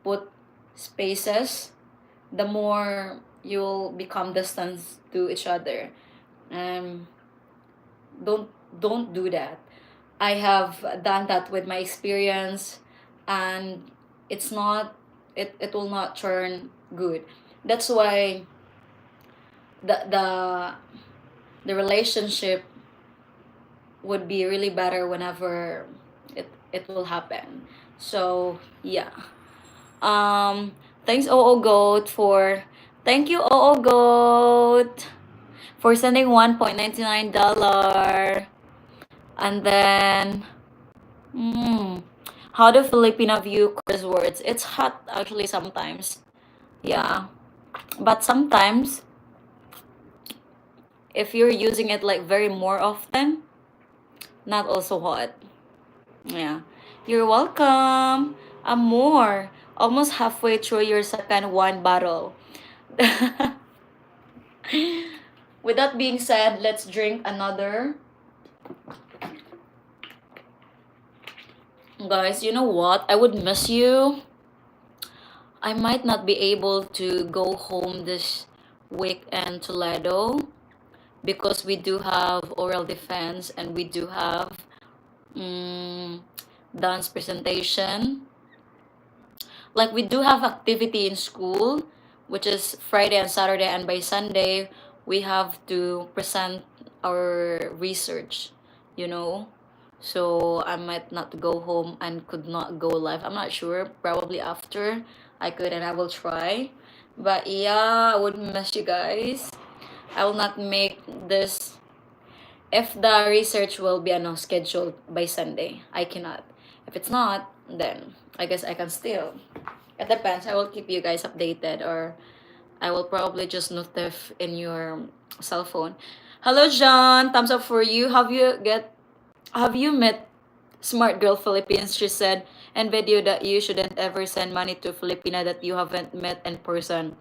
put spaces, the more you'll become distant to each other. um don't don't do that. I have done that with my experience, and it's not, it will not turn good. That's why the the the relationship would be really better whenever it will happen. So yeah. Thanks OO Goat for, thank you OO Goat for sending $1.99. And then how do Filipino view curse words? It's hot actually sometimes. Yeah. But sometimes if you're using it like very more often, not also hot. Yeah. You're welcome. Amor. Almost halfway through your second wine bottle. With that being said, let's drink another. Guys, you know what? I would miss you. I might not be able to go home this week in Toledo because we do have oral defense and we do have dance presentation. Like we do have activity in school, which is Friday and Saturday, and by Sunday we have to present our research, you know. So I might not go home and could not go live. I'm not sure. Probably after I could, and I will try. But yeah, I would miss you guys. I will not make this if the research will be scheduled by Sunday. I cannot. If it's not, then I guess I can still. It depends. I will keep you guys updated, or I will probably just notif in your cell phone. Hello, John. Thumbs up for you. Have you met Smart Girl Philippines? She said in video that you shouldn't ever send money to Filipina that you haven't met in person.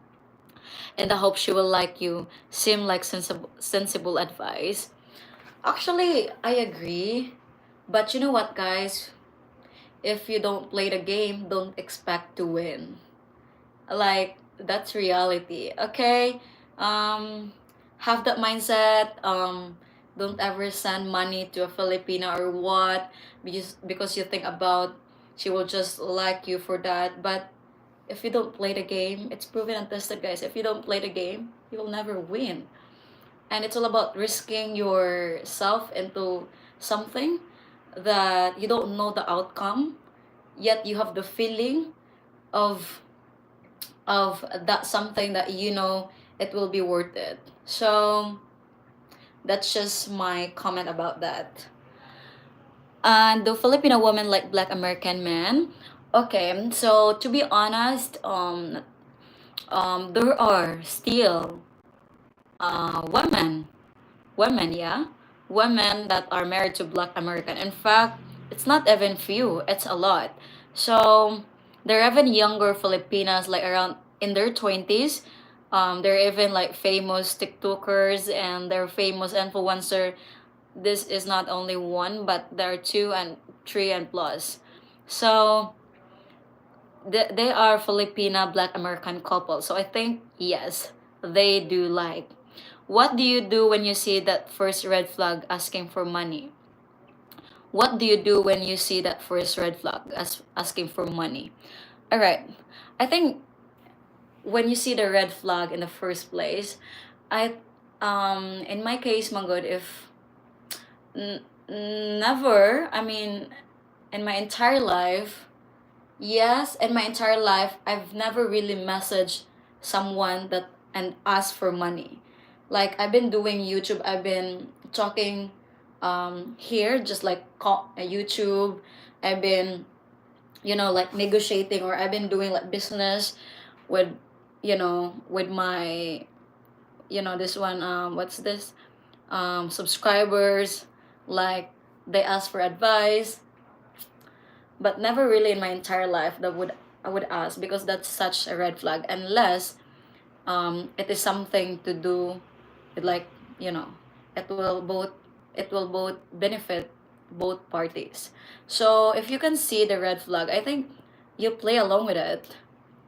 In the hope she will like you. Seem like sensible advice. Actually, I agree. But you know what, guys? If you don't play the game, don't expect to win. Like, that's reality, okay? Have that mindset. Don't ever send money to a Filipina or what, because you think about she will just like you for that. But if you don't play the game, it's proven and tested, guys. If you don't play the game, you will never win. And it's all about risking yourself into something that you don't know the outcome, yet you have the feeling of that something that you know it will be worth it. So that's just my comment about that. And do Filipino women like Black American men? Okay, so to be honest, there are still women, yeah, women that are married to Black American. In fact, it's not even few; it's a lot. So there are even younger Filipinas, like around in their 20s. They're even like famous TikTokers and they're famous influencer. This is not only one, but there are two and three and plus. So they are Filipina Black American couple. So I think yes, they do like. What do you do when you see that first red flag asking for money? What do you do when you see that first red flag asking for money? All right. I think when you see the red flag in the first place, I in my case, Manggod, if never, I mean, in my entire life, yes, in my entire life, I've never really messaged someone that and asked for money. Like I've been doing YouTube, I've been talking here, just like YouTube. I've been, like negotiating, or I've been doing like business with, with my, this one, what's this? Subscribers, like they ask for advice, but never really in my entire life that would I would ask, because that's such a red flag, unless it is something to do with, like, you know it will both benefit both parties. So if you can see the red flag, I think you play along with it.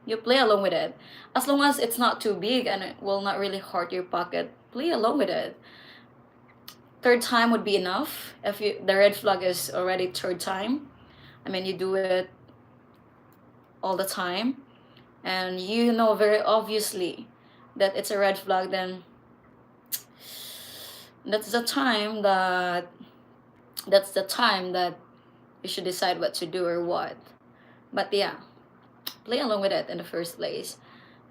You play along with it, as long as it's not too big and it will not really hurt your pocket. Play along with it. Third time would be enough. If the red flag is already third time, I mean, you do it all the time, and you know very obviously that it's a red flag, then that's the time that you should decide what to do or what. But yeah, play along with it in the first place.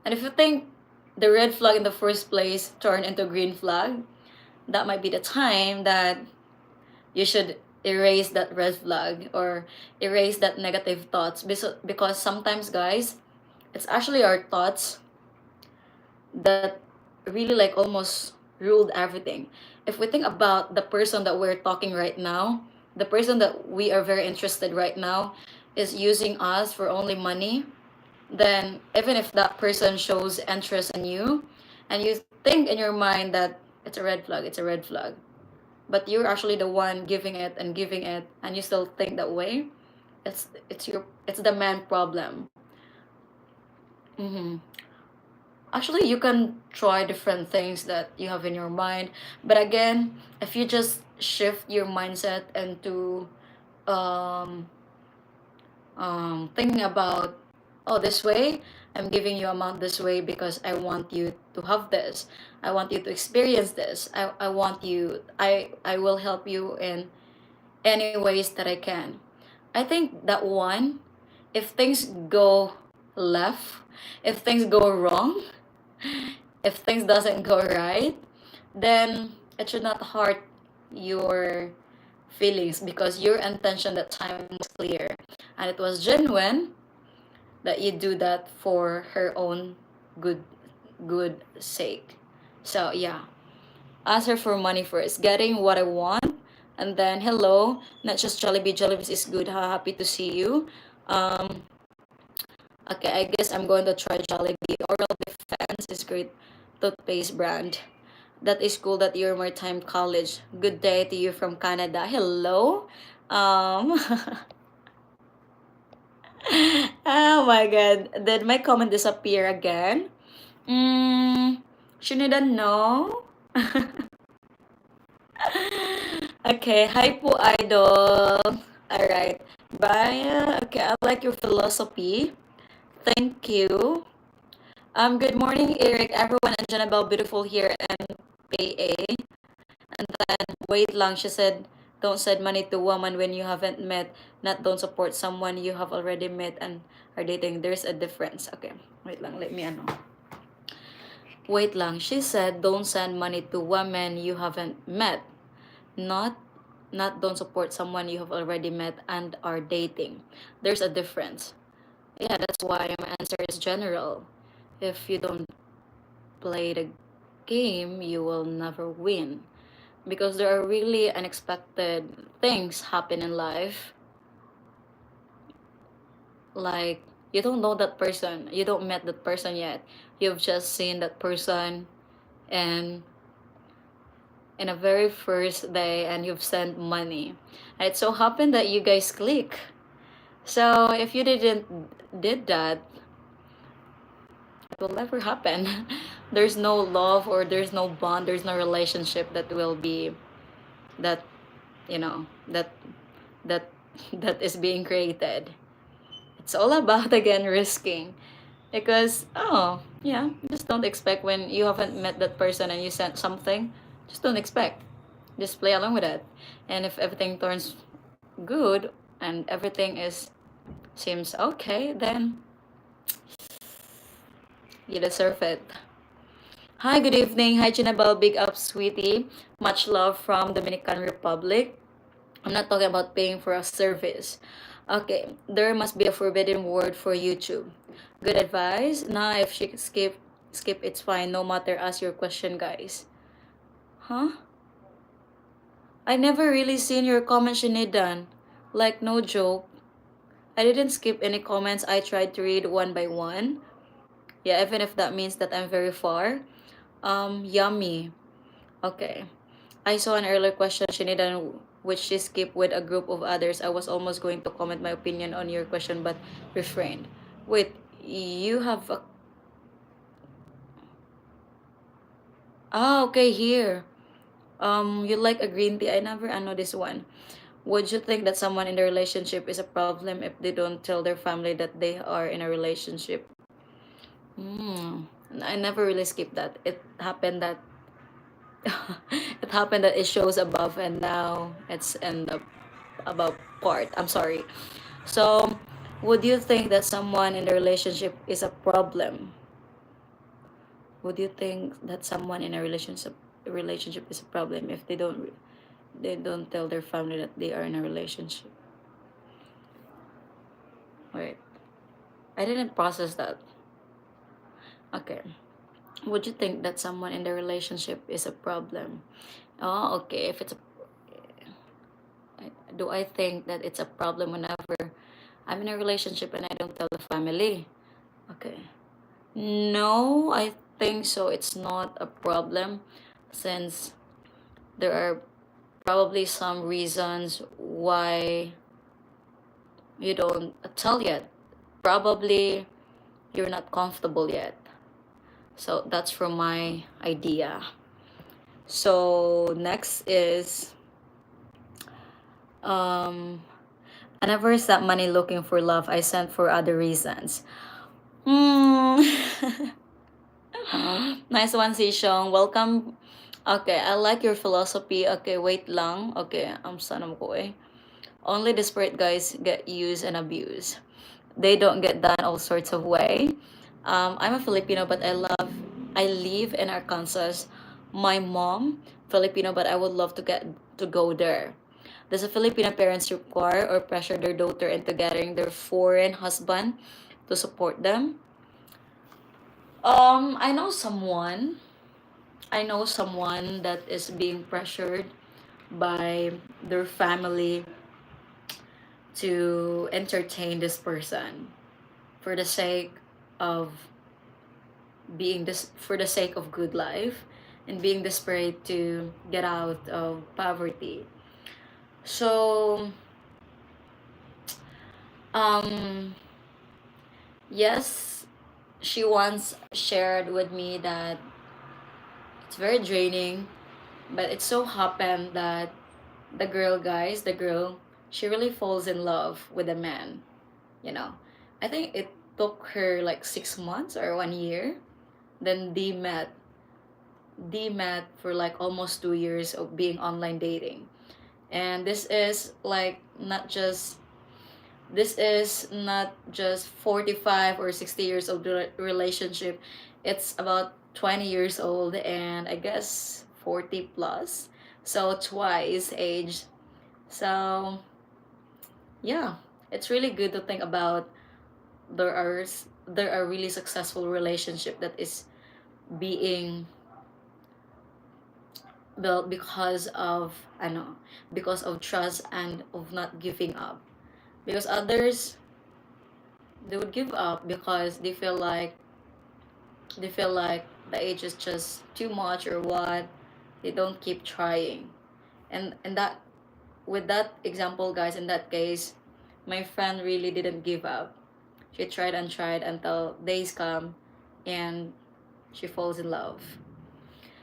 And if you think the red flag in the first place turned into green flag, that might be the time that you should erase that red flag, or erase that negative thoughts, because sometimes, guys, it's actually our thoughts that really, like, almost ruled everything. If we think about the person that we're talking right now, the person that we are very interested right now is using us for only money, then even if that person shows interest in you, and you think in your mind that it's a red flag, it's a red flag, but you're actually the one giving it and giving it, and you still think that way, it's the man problem. Mm-hmm. Actually, you can try different things that you have in your mind, but again, if you just shift your mindset into um, thinking about, oh, this way, I'm giving you amount this way because I want you to have this, I want you to experience this, I want you, I will help you in any ways that I can. I think that one, if things go left, if things go wrong, if things doesn't go right, then it should not hurt your feelings, because your intention that time was clear and it was genuine, that you do that for her own good sake. So yeah, ask her for money first, getting what I want, and then hello, not just Jollibee. Jollibee is good. Happy to see you. Um, okay, I guess I'm going to try Jollibee. Oral Defense is great toothpaste brand. That is cool that you're Maritime College. Good day to you from Canada. Hello. Um, oh my god, did my comment disappear again? Shouldn't know. Okay, hi po, idol. Alright. Bye. Okay, I like your philosophy. Thank you. Good morning, Eric, everyone, and Janabel, beautiful here, and AA. And then, wait lang, she said, don't send money to woman when you haven't met, not don't support someone you have already met and are dating. There's a difference. Okay, wait lang, let me ano. Wait lang, she said, don't send money to women you haven't met, not don't support someone you have already met and are dating. There's a difference. Yeah, that's why my answer is general. If you don't play the game, you will never win, because there are really unexpected things happen in life. Like, you don't know that person, you don't met that person yet, you've just seen that person, and in a very first day, and you've sent money, and it so happened that you guys click. So if you didn't did that, it will never happen. There's no love, or there's no bond, there's no relationship that will be, that, that that that is being created. It's all about, again, risking. Because, oh yeah, just don't expect when you haven't met that person and you sent something. Just don't expect. Just play along with it. And if everything turns good and everything is seems okay, then you deserve it. Hi, good evening. Hi, Chinabel. Big up, sweetie. Much love from Dominican Republic. I'm not talking about paying for a service. Okay, there must be a forbidden word for YouTube. Good advice. Nah, if she skip, it's fine. No matter. Ask your question, guys. Huh? I never really seen your comment, Shinidan. Like, no joke. I didn't skip any comments. I tried to read one by one. Yeah, even if that means that I'm very far. Yummy. Okay. I saw an earlier question, Shinidan, which she skipped with a group of others. I was almost going to comment my opinion on your question, but refrained. Wait, you have a... Ah, okay, here. You like a green tea? I know this one. Would you think that someone in the relationship is a problem if they don't tell their family that they are in a relationship? Hmm. I never really skipped that. It happened that it happened that it shows above and now it's in the above part. I'm sorry. So, would you think that someone in the relationship is a problem? Would you think that someone in a relationship is a problem if they don't tell their family that they are in a relationship? Wait, I didn't process that. Okay. Would you think that someone in the relationship is a problem? Oh, okay. If it's a, do I think that it's a problem whenever I'm in a relationship and I don't tell the family? Okay. No, I think so. It's not a problem, since there are probably some reasons why you don't tell yet. Probably you're not comfortable yet. So that's from my idea. So next is, um I never sent money looking for love. I sent for other reasons. Hmm. Nice one, Sishong. Welcome. Okay, I like your philosophy. Okay, wait lang. Okay, sana ko eh. Only desperate guys get used and abused. They don't get done all sorts of way. I'm a Filipino, but I live in Arkansas. My mom, Filipino, but I would love to go there. Does a Filipino parents require or pressure their daughter into getting their foreign husband to support them? I know someone. I know someone that is being pressured by their family to entertain this person for the sake of for the sake of good life and being desperate to get out of poverty. So, um yes, she once shared with me that it's very draining, but it so happened that the girl, she really falls in love with a man, you know. I think it took her like 6 months or 1 year. Then they met for like almost 2 years of being online dating. And this is not just 45 or 60 years of the relationship. It's about 20 years old, and I guess 40 plus. So twice age. So yeah, it's really good to think about. There are really successful relationship that is being built because of, I know, because of trust and of not giving up. Because others, they would give up because they feel like the age is just too much or what. They don't keep trying. And that, with that example, guys, in that case, My friend really didn't give up. She tried and tried until days come and she falls in love.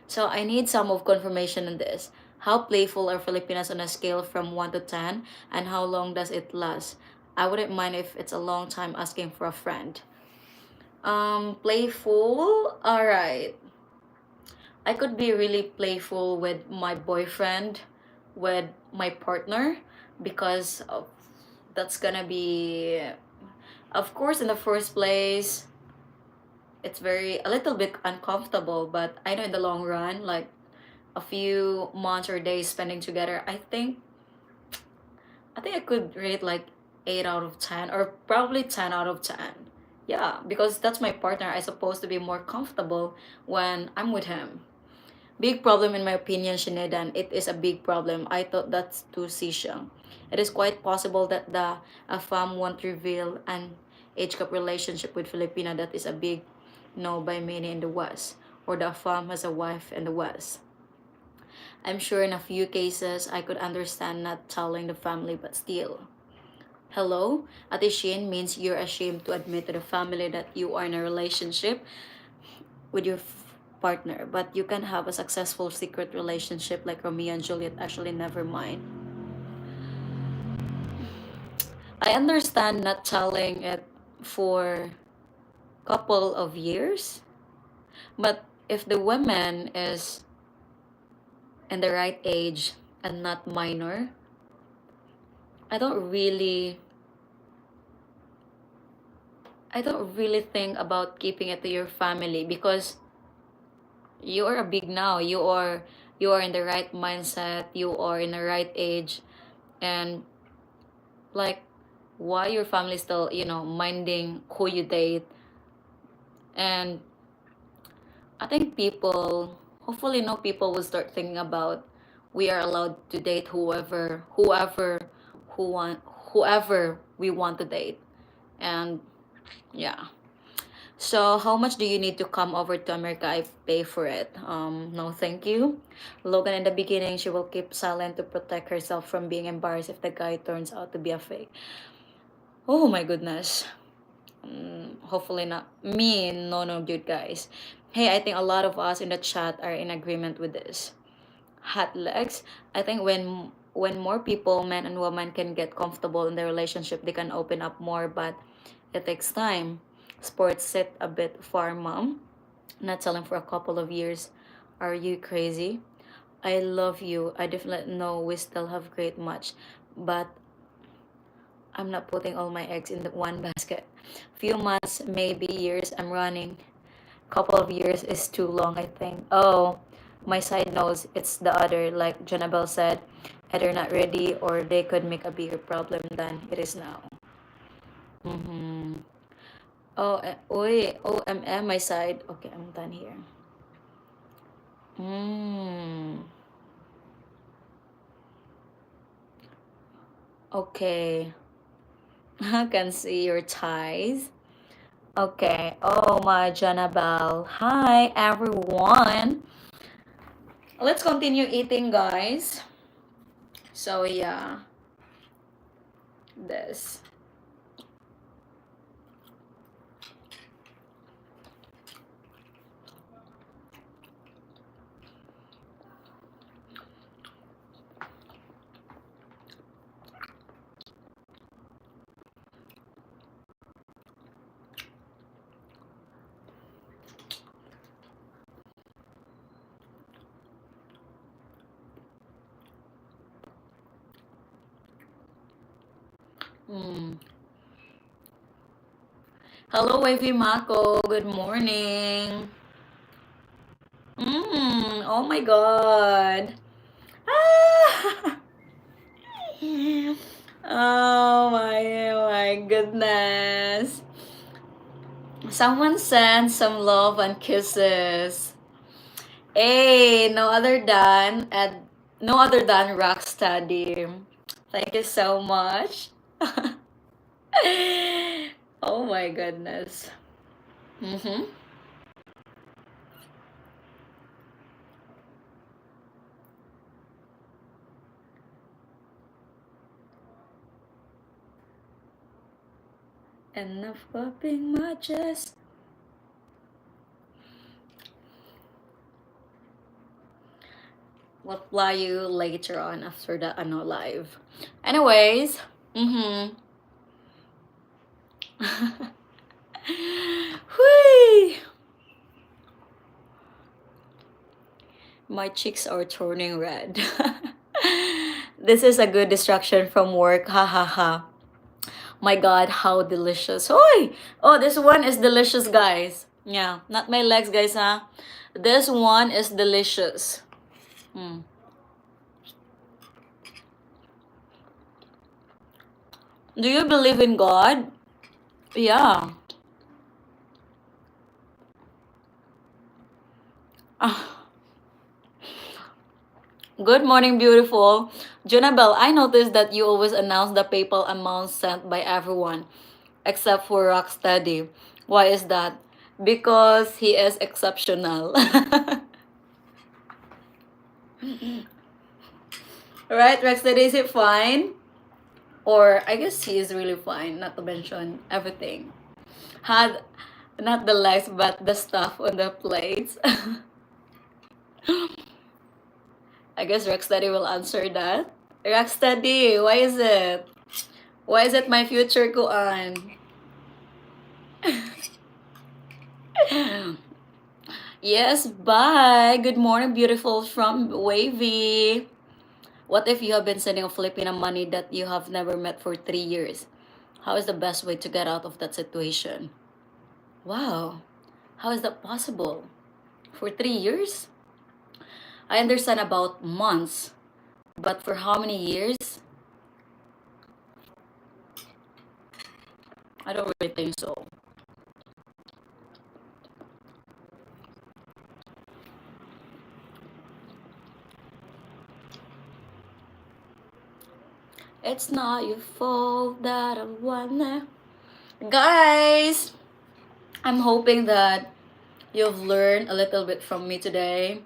So I need some of confirmation on this. How playful are Filipinas on a scale from 1 to 10, and how long does it last? I wouldn't mind if it's a long time asking for a friend. Playful? Alright. I could be really playful with my boyfriend, with my partner, because of, that's gonna be, of course, in the first place, it's very a little bit uncomfortable, but I know in the long run, like a few months or days spending together, I think I could rate like 8 out of 10 or probably 10 out of 10. Yeah, because that's my partner. I supposed to be more comfortable when I'm with him. Big problem in my opinion, Shinedan. It is a big problem. I thought that's too Sisha. It is quite possible that the AFAM won't reveal an age gap relationship with Filipina. That is a big no by many in the West. Or the AFAM has a wife in the West. I'm sure in a few cases I could understand not telling the family, but still. Hello? Atishin means you're ashamed to admit to the family that you are in a relationship with your partner, but you can have a successful secret relationship like Romeo and Juliet. Actually, never mind. I understand not telling it for couple of years, but if the woman is in the right age and not minor, I don't really I don't really think about keeping it to your family because you are big now. You are in the right mindset, you are in the right age, and like why your family still, minding who you date. And I think people, hopefully no people will start thinking about we are allowed to date whoever we want to date. And yeah. So how much do you need to come over to America? I pay for it. No, thank you. Logan, in the beginning, she will keep silent to protect herself from being embarrassed if the guy turns out to be a fake. Oh my goodness. Hopefully not me. No, no, dude, guys. Hey, I think a lot of us in the chat are in agreement with this. Hot legs. I think when more people, men and women, can get comfortable in their relationship, they can open up more. But it takes time. Sports sit a bit far, mom. Not selling for a couple of years. Are you crazy? I love you. I definitely know we still have great match, but I'm not putting all my eggs in the one basket. Few months, maybe years. I'm running. Couple of years is too long, I think. Oh, my side knows it's the other. Like Janabel said, either not ready or they could make a bigger problem than it is now. Mm-hmm. Oh, my side. Okay, I'm done here. Mm. Okay. I can see your ties. Okay. Oh my Janabel. Hi everyone. Let's continue eating, guys. So yeah, this. Mm. Hello, Wavy Mako. Good morning. Oh my god. Ah! Oh my goodness. Someone sent some love and kisses. Hey, no other than Rocksteady. Thank you so much. Oh my goodness. Mm-hmm. Enough popping my chest. We'll fly you later on after the live. Anyways, Whee! My cheeks are turning red. This is a good distraction from work. Ha ha ha. My god, how delicious. Oi! Oh, this one is delicious, guys. Yeah, not my legs, guys, huh? This one is delicious. Do you believe in God? Yeah. Ah, good morning, beautiful. Junabel, I noticed that you always announce the PayPal amount sent by everyone except for Rocksteady. Why is that? Because he is exceptional. Right, Rocksteady, is it fine? Or I guess he is really fine, not to mention everything. Had not the legs, but the stuff on the plates. I guess Rocksteady will answer that. Rocksteady, why is it? Why is it my future kuan? Yes, bye. Good morning, beautiful from Wavy. What if you have been sending a Filipino money that you have never met for 3 years? How is the best way to get out of that situation? Wow, how is that possible? For 3 years? I understand about months, but for how many years? I don't really think so. It's not your fault that I wanna. Guys, I'm hoping that you've learned a little bit from me today.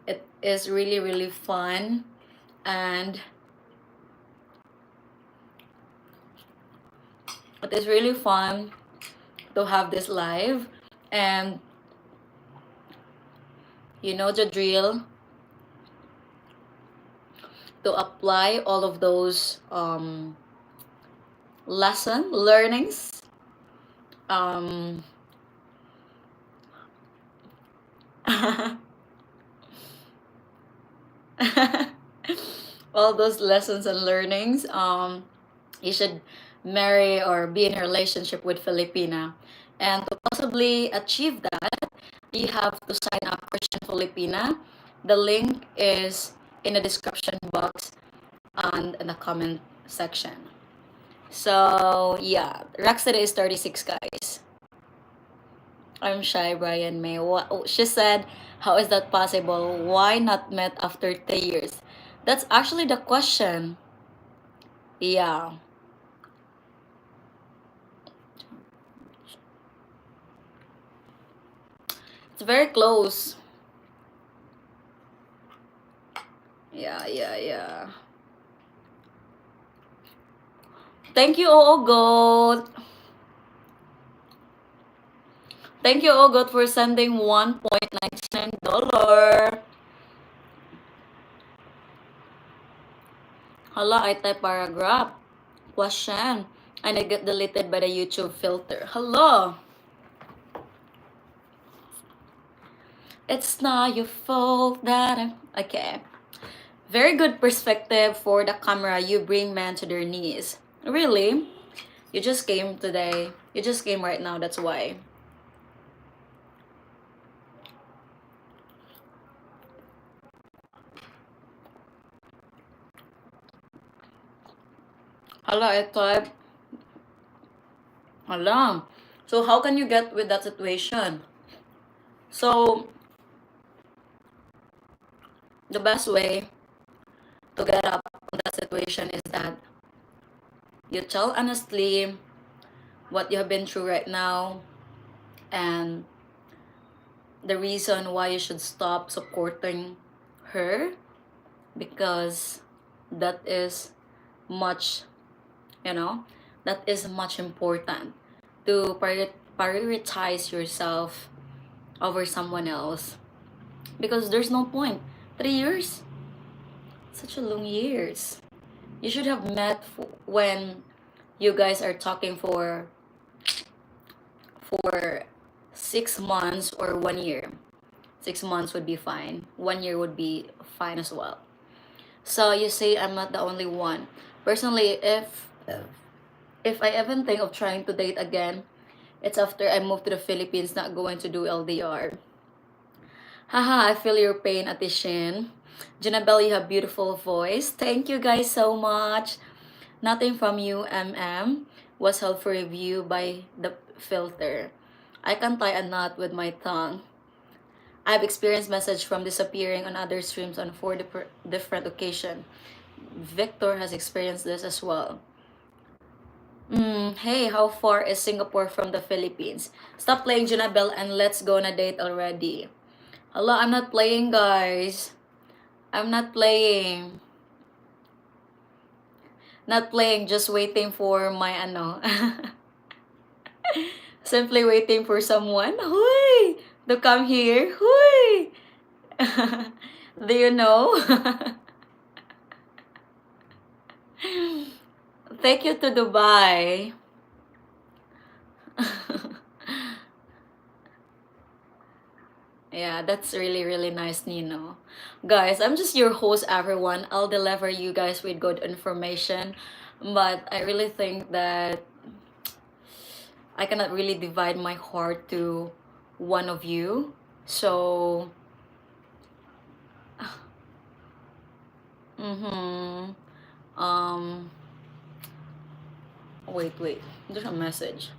It is really, really fun, and it is really fun to have this live. And you know the drill, to apply all of those learnings, um, all those lessons and learnings. You should marry or be in a relationship with Filipina, and to possibly achieve that, you have to sign up Christian Filipina. The link is in the description box and in the comment section. So yeah, Rocksteady is 36, guys. I'm shy, Brian May. What, oh, she said, how is that possible? Why not met after 3 years? That's actually the question. Yeah. It's very close. Yeah. Thank you, Ogot. Thank you, Ogot, for sending $1.99. Hala, I type paragraph. Question. And I get deleted by the YouTube filter. Hello. It's not your fault that I'm... Okay. Very good perspective for the camera. You bring men to their knees. Really? You just came today. You just came right now. That's why. Hala, I type. Hala. So how can you get with that situation? So the best way to get up from that situation is that you tell honestly what you have been through right now, and the reason why you should stop supporting her, because that is much, that is much important. to prioritize yourself over someone else, because there's no point. 3 years, such a long years. You should have met when you guys are talking for 6 months or 1 year. 6 months would be fine. 1 year would be fine as well. So you say I'm not the only one. Personally, if I even think of trying to date again, it's after I move to the Philippines, not going to do LDR. Haha, I feel your pain, Ate Shin. Janabel, you have beautiful voice. Thank you guys so much. Nothing from you, MM, was held for review by the filter. I can tie a knot with my tongue. I've experienced message from disappearing on other streams on 4 different occasions. Victor has experienced this as well. Hey, how far is Singapore from the Philippines? Stop playing Junabel and let's go on a date already. Hello, I'm not playing, guys. I'm not playing. Not playing, just waiting for my ano. Simply waiting for someone. Huy! To come here. Huy! Do you know? Take you to Dubai. Yeah, that's really, really nice, Nino. Guys, I'm just your host, everyone. I'll deliver you guys with good information. But I really think that I cannot really divide my heart to one of you. So, mm-hmm. Um, wait. There's a message.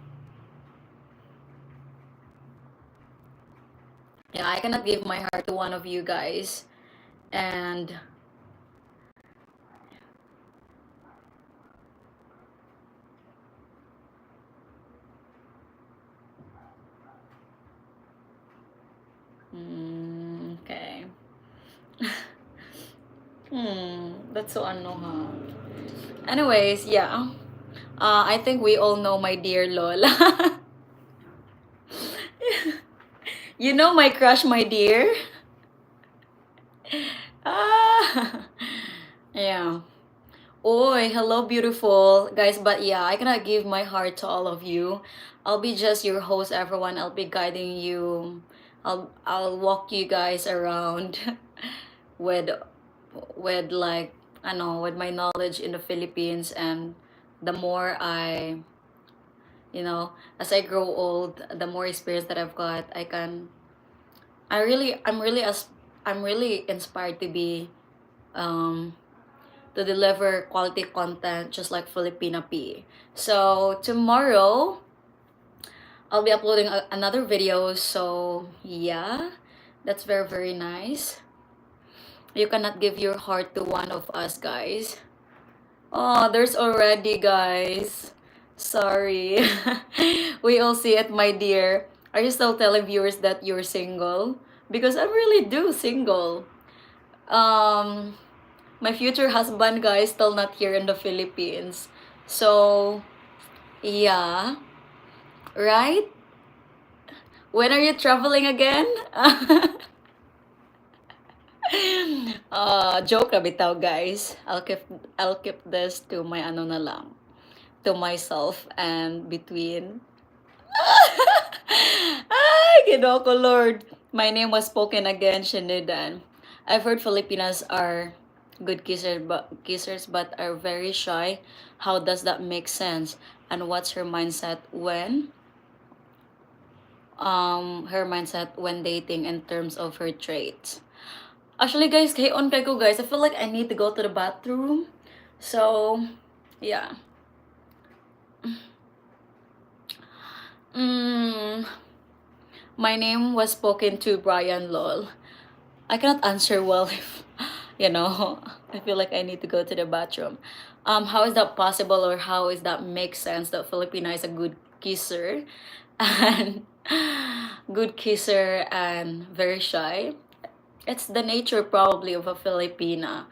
Yeah, I cannot give my heart to one of you guys. And okay. That's so ano, huh? Anyways, yeah. I think we all know my dear Lola. You know my crush, my dear? Ah, yeah. Oi, hello, beautiful guys. But yeah, I cannot give my heart to all of you. I'll be just your host, everyone. I'll be guiding you. I'll walk you guys around with like I know with my knowledge in the Philippines, and the more as I grow old, the more experience that I've got, I'm really inspired to be um to deliver quality content just like Filipina P. So tomorrow I'll be uploading another video. So yeah, that's very, very nice. You cannot give your heart to one of us, guys. Oh, there's already, guys. Sorry. We all see it, my dear. Are you still telling viewers that you're single? Because I really do single. Um, my future husband, guys, still not here in the Philippines. So, yeah. Right? When are you traveling again? Joke na bitaw, guys. I'll keep this to my ano na lang, to myself and between. Ay, Ginoo ko, Lord. My name was spoken again, Shinidan. I've heard Filipinas are good kissers but are very shy. How does that make sense? And what's her mindset when dating in terms of her traits? Actually, guys, kay on kay ko, guys. I feel like I need to go to the bathroom. So, yeah. My name was spoken to Brian Lol. I cannot answer well if, I feel like I need to go to the bathroom. How is that possible, or how is that make sense that Filipina is a good kisser and very shy? It's the nature probably of a Filipina,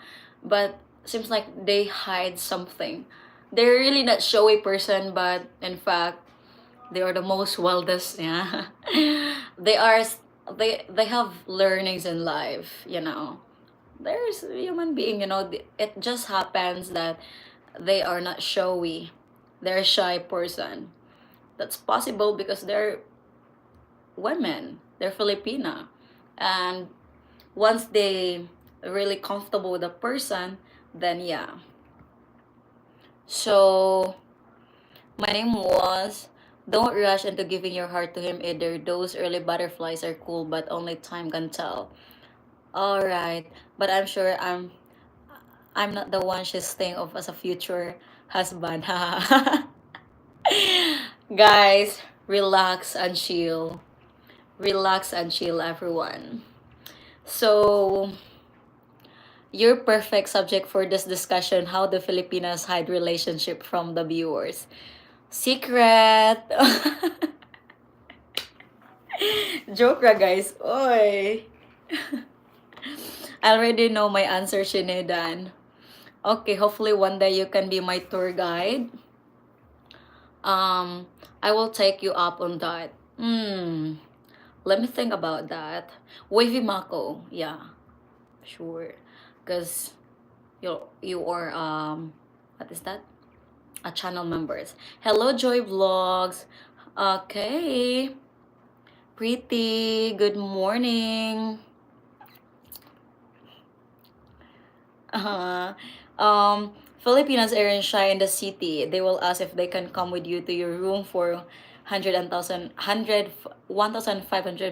but seems like they hide something. They're really not showy person, but in fact, They are the most wildest, yeah. they are they have learnings in life, you know. There's a human being, you know, it just happens that they are not showy. They're a shy person. That's possible because they're women. They're Filipina. And once they really comfortable with a person, then yeah. So my name was, don't rush into giving your heart to him either. Those early butterflies are cool, but only time can tell. All right, but I'm sure I'm not the one she's thinking of as a future husband. Guys, relax and chill. Relax and chill, everyone. So, your perfect subject for this discussion: how the Filipinas hide relationship from the viewers. Secret. Joke ra, guys. Oy. I already know my answer, Shinedan. Okay, hopefully one day you can be my tour guide. I will take you up on that. Let me think about that. Wavy Mako, yeah, sure. Cause you are what is that? A channel members. Hello, Joy Vlogs. Okay, pretty. Good morning. Uh, Filipinos aren't shy in the city. They will ask if they can come with you to your room for 1,500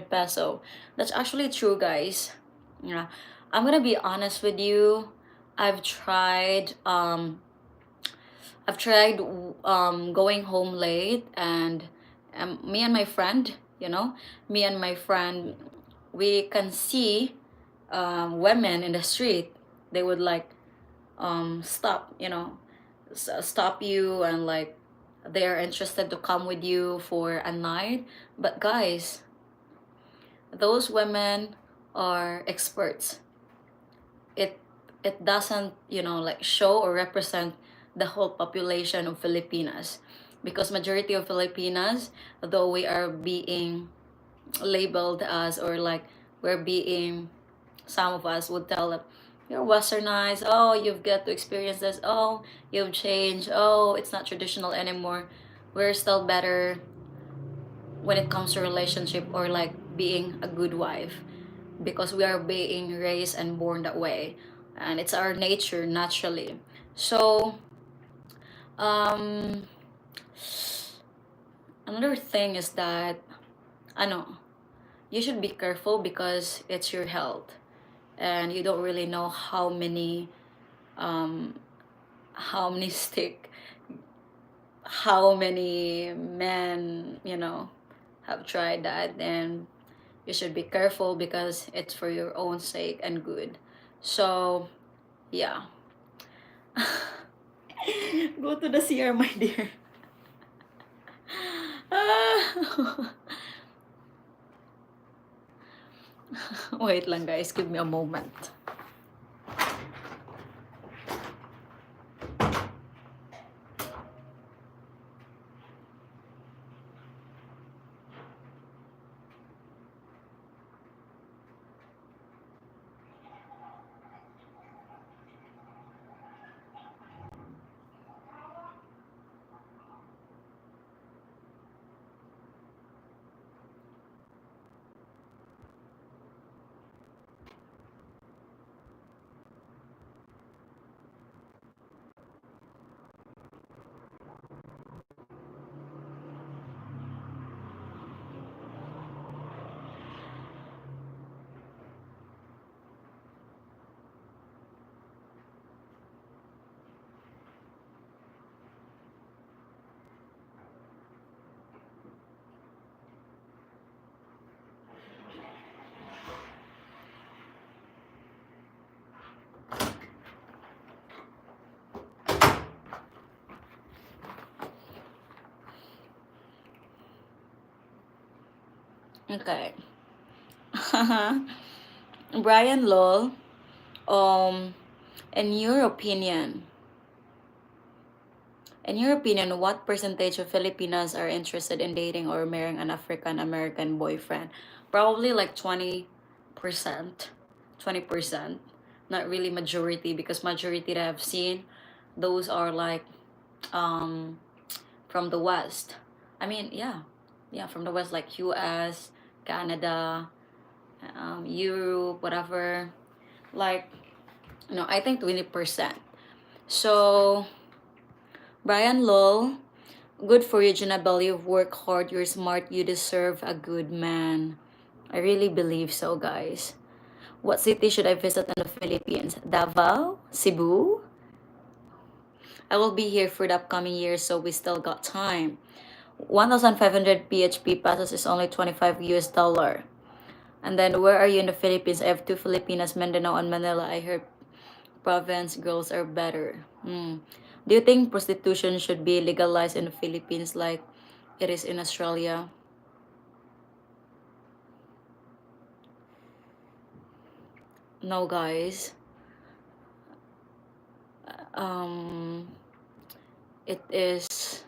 peso. That's actually true, guys. Yeah, I'm gonna be honest with you. I've tried I've tried going home late, and me and my friend, you know, me and my friend, we can see women in the street. They would like stop, you know, stop you, and like they are interested to come with you for a night. But guys, those women are experts. It it doesn't, you know, like show or represent the whole population of Filipinas, because majority of Filipinas, though we are being labeled as, or like we're being, some of us would tell them you're westernized, oh you've got to experience this, oh you've changed, oh it's not traditional anymore. We're still better when it comes to relationship or like being a good wife, because we are being raised and born that way, and it's our nature naturally. So um another thing is that I know you should be careful because it's your health, and you don't really know um how many stick, how many men, you know, have tried that. And you should be careful because it's for your own sake and good. So yeah. Go to the CR, my dear. Wait lang, guys, give me a moment. Okay. Brian Lol, in your opinion, In your opinion, what percentage of Filipinas are interested in dating or marrying an African American boyfriend? Probably like 20%. 20%. Not really majority, because majority that I've seen, those are like um from the West. I mean, yeah. Yeah, from the West, like US, Canada, Europe, whatever. Like, I think 20%. So, Brian Lowell, good for you, Janabel. You've worked hard, you're smart, you deserve a good man. I really believe so, guys. What city should I visit in the Philippines? Davao? Cebu? I will be here for the upcoming year, so we still got time. 1,500 PHP pesos is only 25 US dollar. And then, where are you in the Philippines? I have two Filipinas, Mindanao and Manila. I heard province girls are better. Do you think prostitution should be legalized in the Philippines like it is in Australia? No, guys. Um, it is,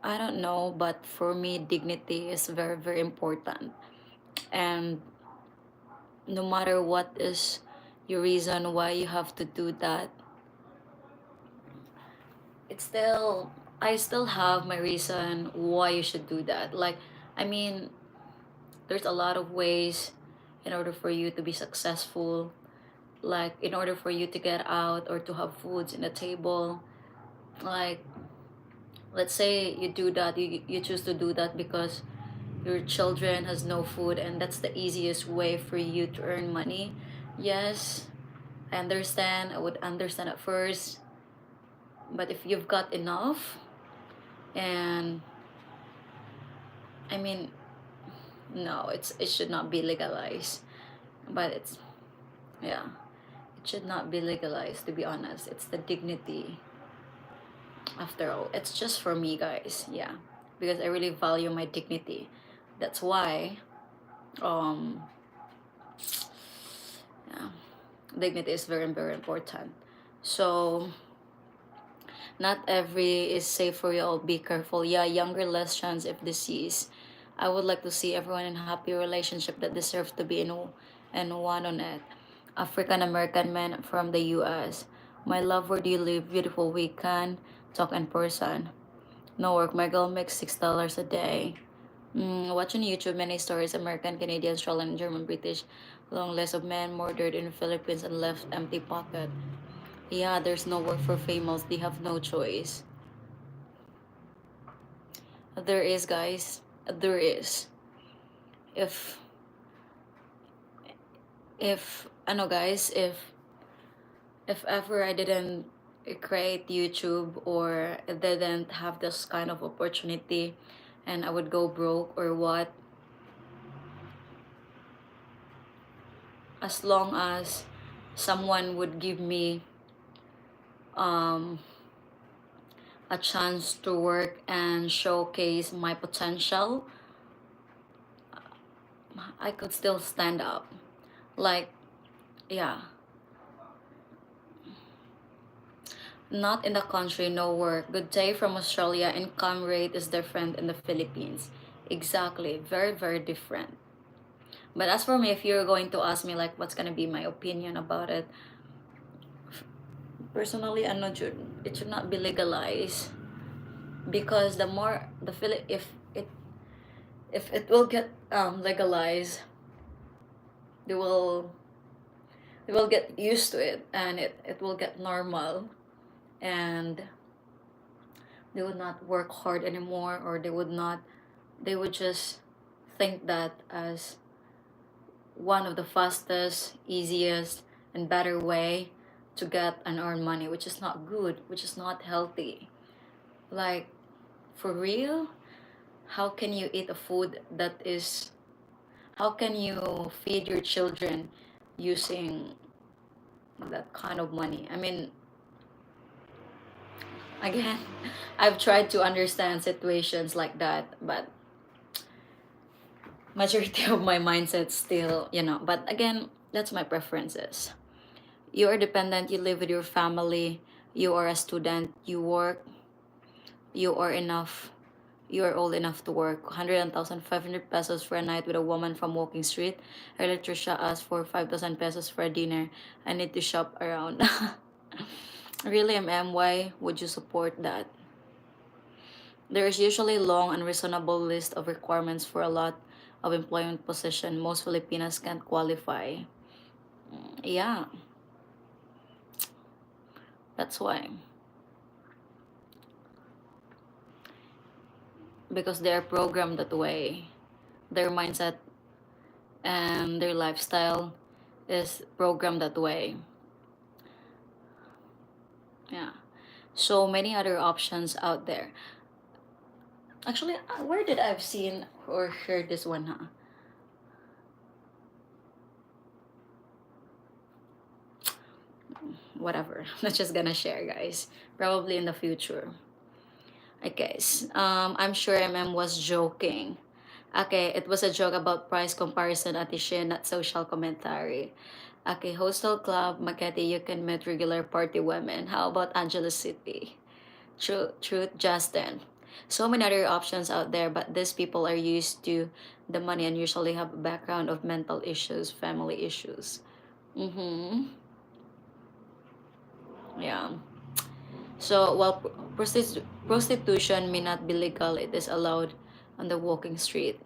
I don't know, but for me, dignity is very, very important. And no matter what is your reason why you have to do that, it's still, I still have my reason why you should do that. Like, I mean, there's a lot of ways in order for you to be successful, like in order for you to get out or to have foods in the table. Like, let's say you do that, you choose to do that because your children has no food, and that's the easiest way for you to earn money. Yes, I understand, I would understand at first, but if you've got enough, and I mean, no, it should not be legalized. But it's, yeah, it should not be legalized, to be honest. It's the dignity, after all. It's just for me, guys. Yeah, because I really value my dignity. That's why, um yeah, dignity is very, very important. So not every is safe for you all. Be careful. Yeah, younger, less chance if disease. I would like to see everyone in a happy relationship that deserves to be in one on it. African American men from the US. My love, where do you live? Beautiful weekend. Talk in person. No work. My girl makes $6 a day. Watching YouTube, many stories, American, Canadian, Australian, German, British. Long list of men murdered in the Philippines and left empty pocket. Yeah, there's no work for females. They have no choice. There is, guys. There is. If I know, guys, if ever I didn't create YouTube, or didn't have this kind of opportunity, and I would go broke or what, as long as someone would give me um a chance to work and showcase my potential, I could still stand up. Like, yeah, not in the country, no work. Good day from Australia. Income rate is different in the Philippines. Exactly. Very, very different. But as for me, if you're going to ask me like what's gonna be my opinion about it, personally, it should not be legalized, because the more the if it will get legalized, they will get used to it, and it will get normal, and they would not work hard anymore, or they would just think that as one of the fastest, easiest, and better way to get and earn money, which is not good, which is not healthy. Like, for real, how can you eat a food that is, how can you feed your children using that kind of money? I mean, again, I've tried to understand situations like that, but majority of my mindset still, but again, that's my preferences. You are dependent, you live with your family, You are a student, you work, you are enough, you are old enough to work. 100,500 pesos for a night with a woman from Walking Street. Earlier Trisha asked for 5,000 pesos for a dinner. I need to shop around. Really, why would you support that? There is usually a long and reasonable list of requirements for a lot of employment position. Most Filipinas can't qualify. Yeah, that's why. Because they're programmed that way. Their mindset and their lifestyle is programmed that way. Yeah. So many other options out there. Actually, where did I've seen or heard this one, huh? Whatever. Not just gonna share, guys. Probably in the future. Okay, I'm sure was joking. Okay, it was a joke about price comparison at Shin, not social commentary. Okay, Hostel Club, Makati, you can meet regular party women. How about Angeles City? Truth, Justin. So many other options out there, but these people are used to the money and usually have a background of mental issues, family issues. Mm-hmm. Yeah. So while prostitution may not be legal, it is allowed on the walking street.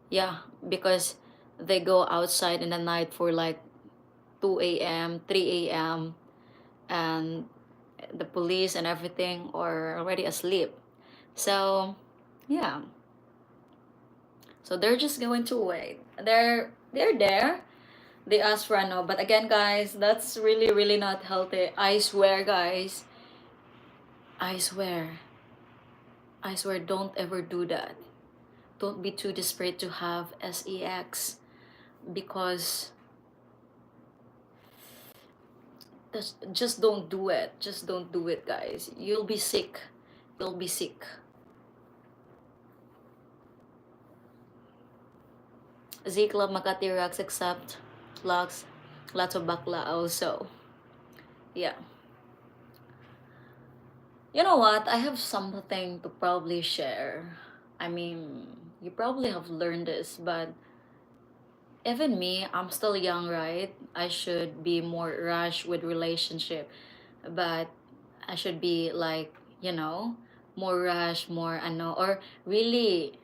Yeah, because they go outside in the night for like 2 a.m., 3 a.m., and the police and everything are already asleep. So, yeah. So they're just going to wait. They're there. They ask for a no. But again, guys, that's really, really not healthy. I swear, guys. I swear. I swear, don't ever do that. Don't be too desperate to have sex because just don't do it. Just don't do it, guys. You'll be sick. You'll be sick. Z Club Makati rocks except locks lots of bakla also. Yeah. You know what? I have something to probably share. I mean, you probably have learned this, but even me, I'm still young, right? I should be more rush with relationship, but I should be like, more rush, more ano, or really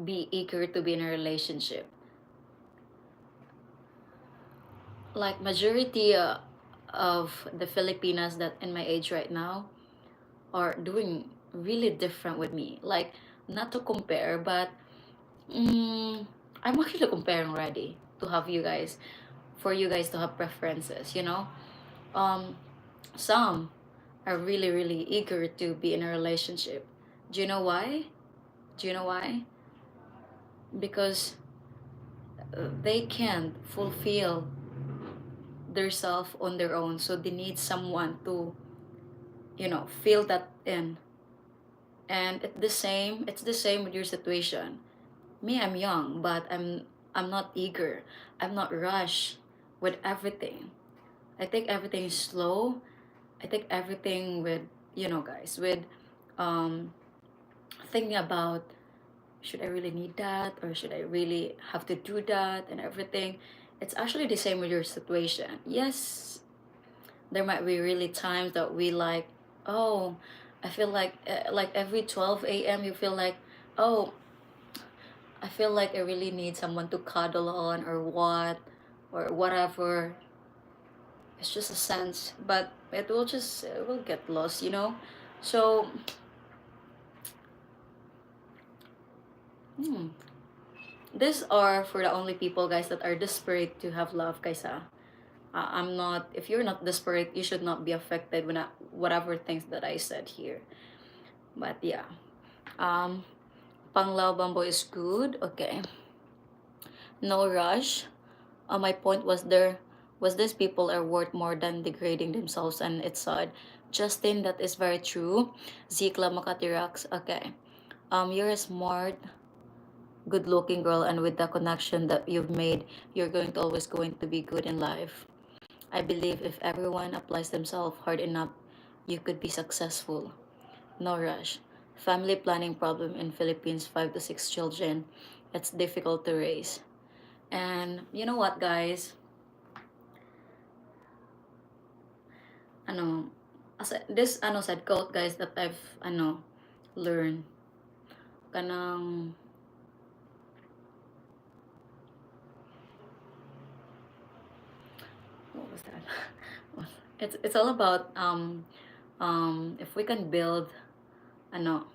be eager to be in a relationship. Like majority of the Filipinas that in my age right now are doing really different with me. Like not to compare, but mm, I'm actually comparing already to have you guys, for you guys to have preferences. Um, some are really really eager to be in a relationship. Do you know why? Do you know why? Because they can't fulfill their self on their own, so they need someone to fill that in. And it's the same with your situation. Me, I'm young, but I'm not eager. I'm not rushed with everything. I take everything slow. I take everything with, guys, with um thinking about, should I really need that, or should I really have to do that and everything. It's actually the same with your situation. Yes, there might be really times that we like, oh, I feel like every 12 a.m. you feel like, oh, I feel like I really need someone to cuddle on, or what, or whatever. It's just a sense, but it will get lost. So, hmm, these are for the only people, guys, that are desperate to have love, guys. I'm not. If you're not desperate, you should not be affected when whatever things that I said here. But yeah, um, Panglao Bambo is good. Okay, no rush. My point was these people are worth more than degrading themselves, and it's sad. Justin, that is very true. Zikla Makatirax, okay. You're a smart, good-looking girl, and with the connection that you've made, you're going to always going to be good in life. I believe if everyone applies themselves hard enough, you could be successful. No rush. Family planning problem in Philippines, 5 to 6 children. It's difficult to raise. And you know what, guys? Ano, this said quote, guys, that I've learned kanang what was that? It's all about if we can build ano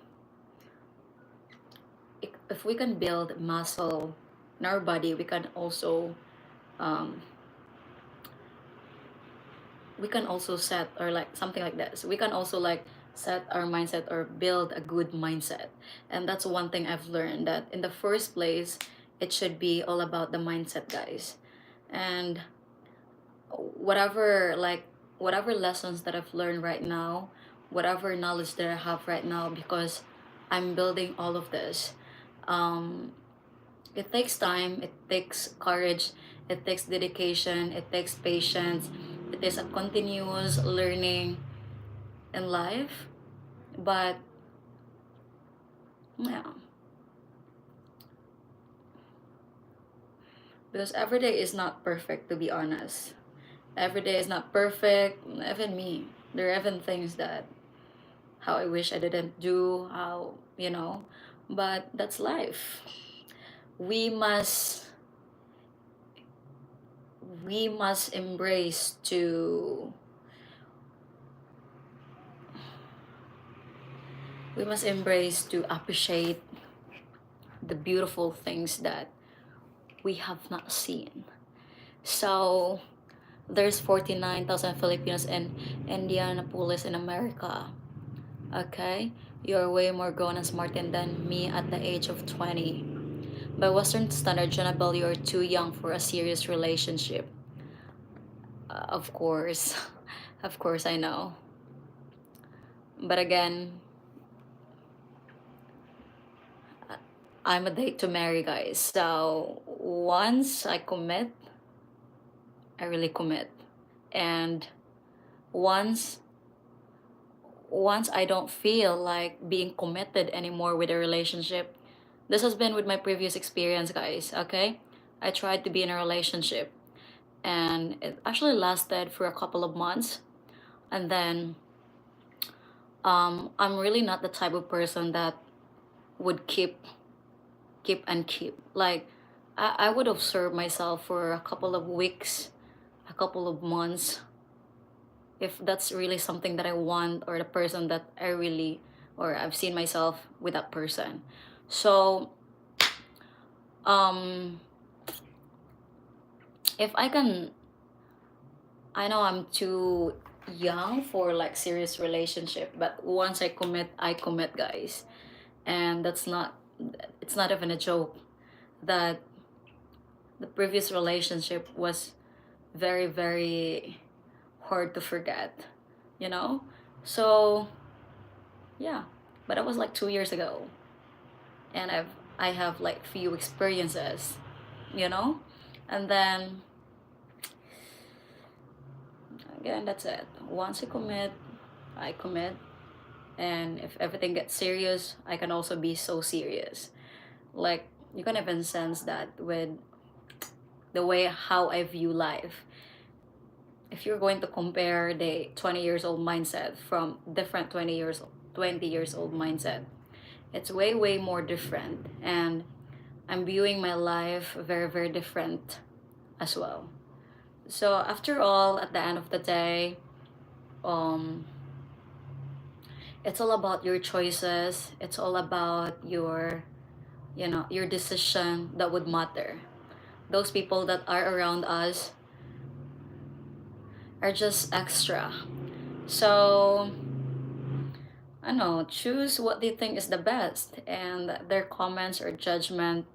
if we can build muscle in our body, um we can also set, or like something like that, so we can also like set our mindset or build a good mindset. And that's one thing I've learned, that in the first place it should be all about the mindset, guys. And whatever like whatever lessons that I've learned right now, whatever knowledge that I have right now, because I'm building all of this, um it takes time, it takes courage, it takes dedication, it takes patience. It is a continuous learning in life. But yeah, because every day is not perfect, to be honest. Every day is not perfect. Even me, there are even things that how I wish I didn't do, how but that's life. We must we must embrace to appreciate the beautiful things that we have not seen. So there's 49,000 Filipinos in Indianapolis in America. Okay? You're way more grown and smart than me at the age of 20. By Western standard, Jonabel, you're too young for a serious relationship. Of course. Of course, I know. But again, I'm a date to marry, guys. So once I commit, I really commit. And once once I don't feel like being committed anymore with a relationship, this has been with my previous experience, guys, okay? I tried to be in a relationship and it actually lasted for a couple of months. And then I'm really not the type of person that would keep. Like, I would observe myself for a couple of weeks, a couple of months, if that's really something that I want, or the person that I really, or I've seen myself with that person. So um if I can, I know I'm too young for like serious relationship, but once I commit, guys. And it's not even a joke that the previous relationship was very, very hard to forget, you know? So yeah, but that was like 2 years ago, and I have like few experiences, you know. And then again, that's it. Once I commit. And if everything gets serious, I can also be so serious. Like, you can even sense that with the way how I view life. If you're going to compare the 20 years old mindset from different 20 years old mindset, it's way, way more different. And I'm viewing my life very, very different as well. So after all, at the end of the day, um, it's all about your choices. It's all about your decision that would matter. Those people that are around us are just extra. So I know, choose what they think is the best, and their comments or judgment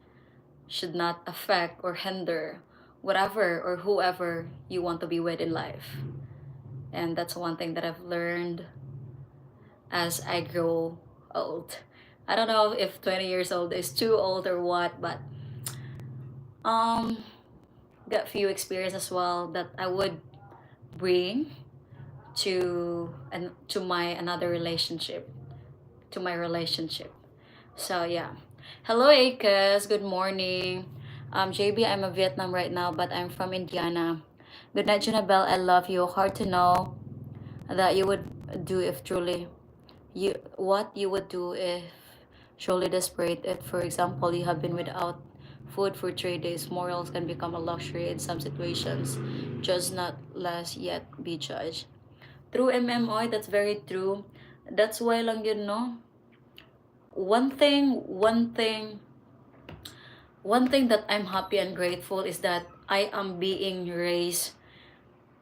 should not affect or hinder whatever or whoever you want to be with in life. And that's one thing that I've learned as I grow old. I don't know if 20 years old is too old or what, but um got few experience as well that I would bring to my another relationship, to my relationship. So yeah. Hello Akers, good morning. JB, I'm in Vietnam right now, but I'm from Indiana. Good night, Junabel. I love you. Hard to know that you would do if truly you what you would do if truly desperate. If, for example, you have been without food for 3 days, morals can become a luxury in some situations. Just not less yet be judged. True MMOI, that's very true. That's why lang yun, no? One thing that I'm happy and grateful is that I am being raised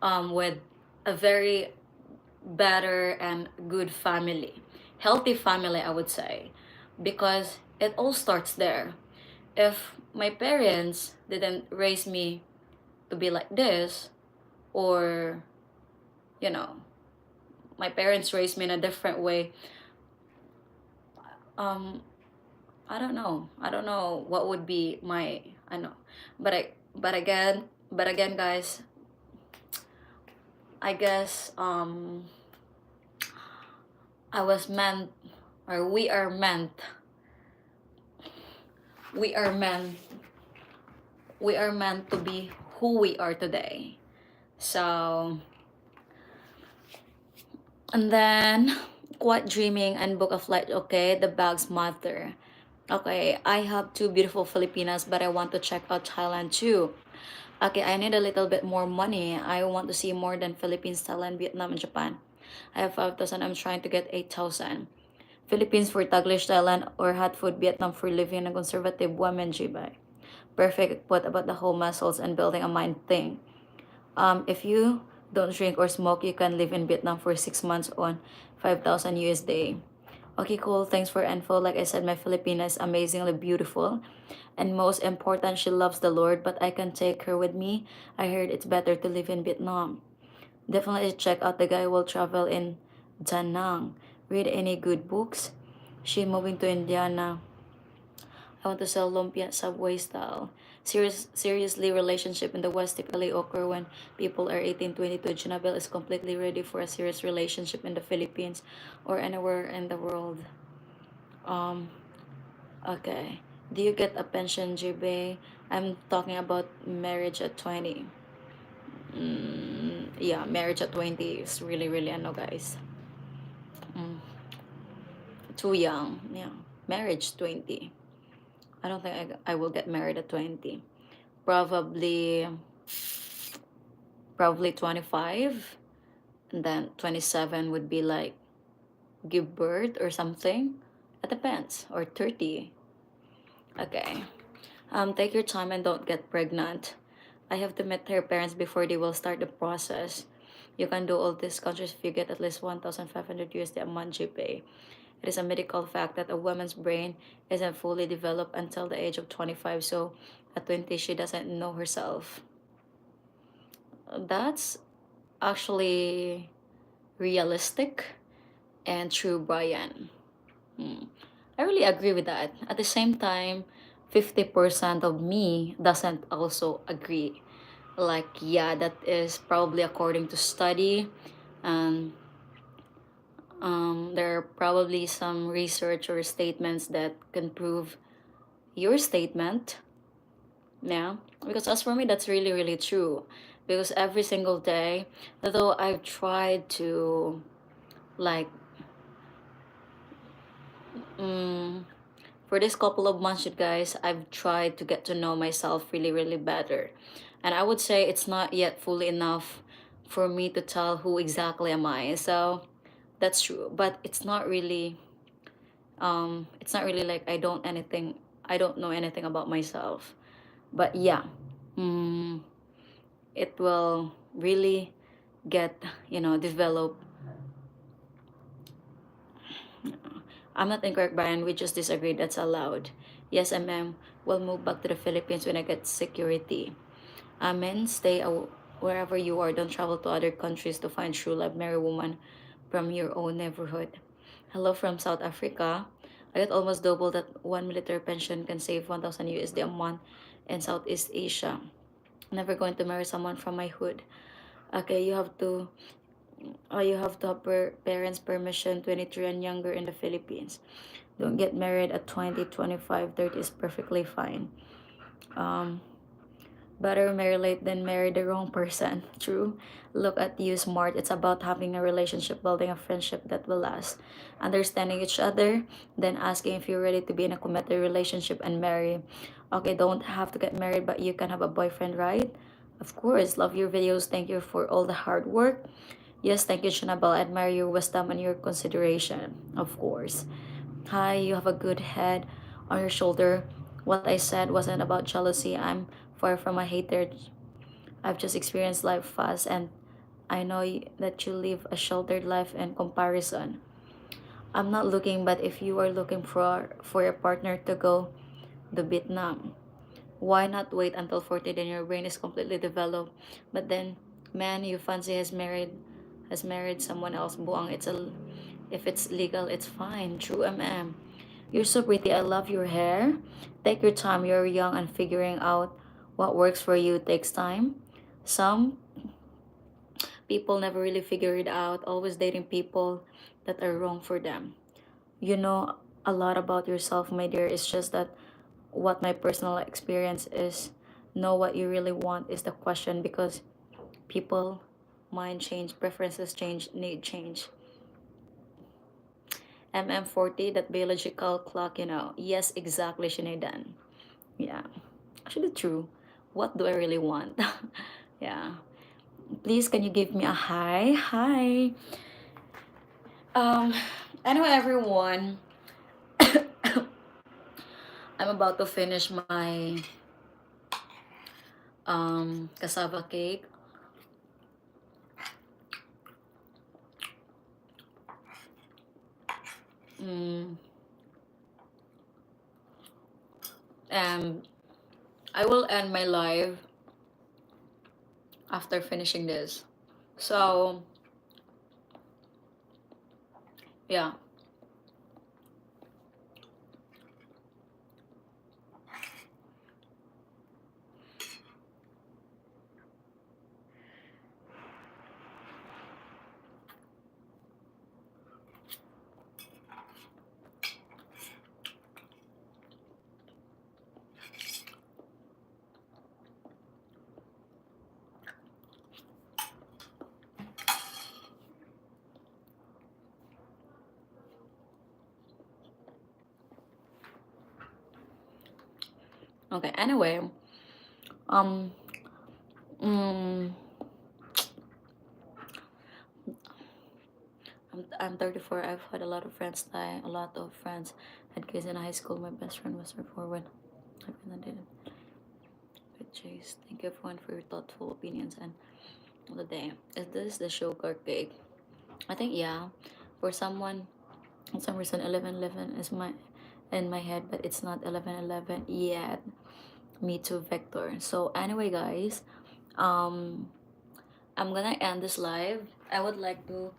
with a very better and good family, healthy family, I would say, because it all starts there. If my parents didn't raise me to be like this, or you know, my parents raised me in a different way, um, I don't know what would be my, I know, but again, guys, I guess I was meant, or we are meant, we are meant to be who we are today. So, and then quiet dreaming and book of flight. Okay, the bags matter. Okay, I have two beautiful Filipinas, but I want to check out Thailand too. Okay, I need a little bit more money. I want to see more than Philippines, Thailand, Vietnam, and Japan. I have 5,000. I'm trying to get 8,000. Philippines for Taglish, Thailand, or hot food, Vietnam for living a conservative woman, Jibay. Perfect quote about the whole muscles and building a mind thing. If you don't drink or smoke, you can live in Vietnam for 6 months on 5,000 USD. Okay, cool. Thanks for info. Like I said, my Filipina is amazingly beautiful. And most important, she loves the Lord, but I can take her with me. I heard it's better to live in Vietnam. Definitely check out the guy who will travel in Da Nang. Read any good books. She moving to Indiana. I want to sell lumpia subway style. Seriously, relationship in the West typically occur when people are 18-22. Junabel is completely ready for a serious relationship in the Philippines or anywhere in the world. Um, okay. Do you get a pension, JB? I'm talking about marriage at 20. Yeah, marriage at 20 is really, really, I know, guys. Mm, too young. Yeah. Marriage 20. I don't think I will get married at 20. Probably 25, and then 27 would be like give birth or something. It depends. Or 30. Okay. Take your time and don't get pregnant. I have to meet her parents before they will start the process. You can do all these countries if you get at least 1,500 USD a month GPA. It is a medical fact that a woman's brain isn't fully developed until the age of 25, so at 20 she doesn't know herself. That's actually realistic and true, Brian. I really agree with that. At the same time, 50% of me doesn't also agree. Like, yeah, that is probably according to study. And there are probably some research or statements that can prove your statement. Yeah, because as for me, that's really, really true. Because every single day, though I've tried to, like, for this couple of months, you guys, I've tried to get to know myself really, really better. And I would say it's not yet fully enough for me to tell who exactly am I. So that's true. But it's not really like I don't know anything about myself. But yeah, mm, it will really get, develop. I'm not incorrect, Brian. We just disagree. That's allowed. Yes, ma'am. We'll move back to the Philippines when I get security. Amen. Wherever you are. Don't travel to other countries to find true love. Marry a woman from your own neighborhood. Hello from South Africa. I got almost double that one military pension can save 1,000 USD a month in Southeast Asia. Never going to marry someone from my hood. Okay, you have to have parents' permission, 23 and younger in the Philippines. Don't get married at 20, 25, 30 is perfectly fine. Um, Better marry late than marry the wrong person. True. Look at you, smart. It's about having a relationship, building a friendship that will last. Understanding each other, then asking if you're ready to be in a committed relationship and marry. Okay, don't have to get married, but you can have a boyfriend, right? Of course. Love your videos. Thank you for all the hard work. Yes, thank you, Shanabal. I admire your wisdom and your consideration. Of course. Hi, you have a good head on your shoulder. What I said wasn't about jealousy. I'm far from a hater. I've just experienced life fast, and I know that you live a sheltered life in comparison. I'm not looking, but if you are looking for a partner to go to Vietnam, why not wait until 40 then your brain is completely developed? But then, man you fancy has married someone else. Buang, if it's legal, it's fine. True, mm. You're so pretty. I love your hair. Take your time. You're young and figuring out what works for you takes time. Some people never really figure it out, always dating people that are wrong for them. You know a lot about yourself, my dear. It's just that what my personal experience is. Know what you really want is the question, because people mind change, preferences change, need change. 40, that biological clock, Yes, exactly, Sinead. Yeah, actually true. What do I really want? Yeah. Please, can you give me a hi? Hi. Um, anyway, everyone, I'm about to finish my cassava cake. Mm, and I will end my live after finishing this. So, yeah. Okay, anyway, um, mm, I'm 34. I've had a lot of friends die. A lot of friends had kids in high school. My best friend was 34 when I really did it. But Chase, thank you everyone for your thoughtful opinions and the day. Is this the sugar cake? I think yeah. For someone, for some reason, 11:11 is my in my head, but it's not 11:11 yet. Me too, Vector. So anyway, guys, um, I'm gonna end this live. I would like to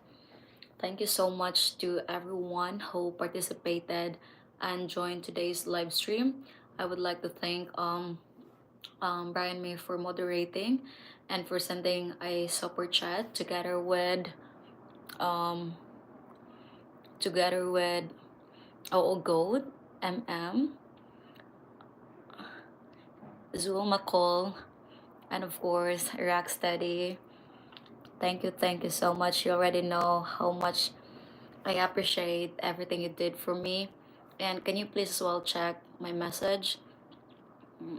thank you so much to everyone who participated and joined today's live stream. I would like to thank Brian May for moderating and for sending a super chat um together with Goat, MM, Zul McCall, and of course Rocksteady. Thank you so much. You already know how much I appreciate everything you did for me. And can you please as well check my message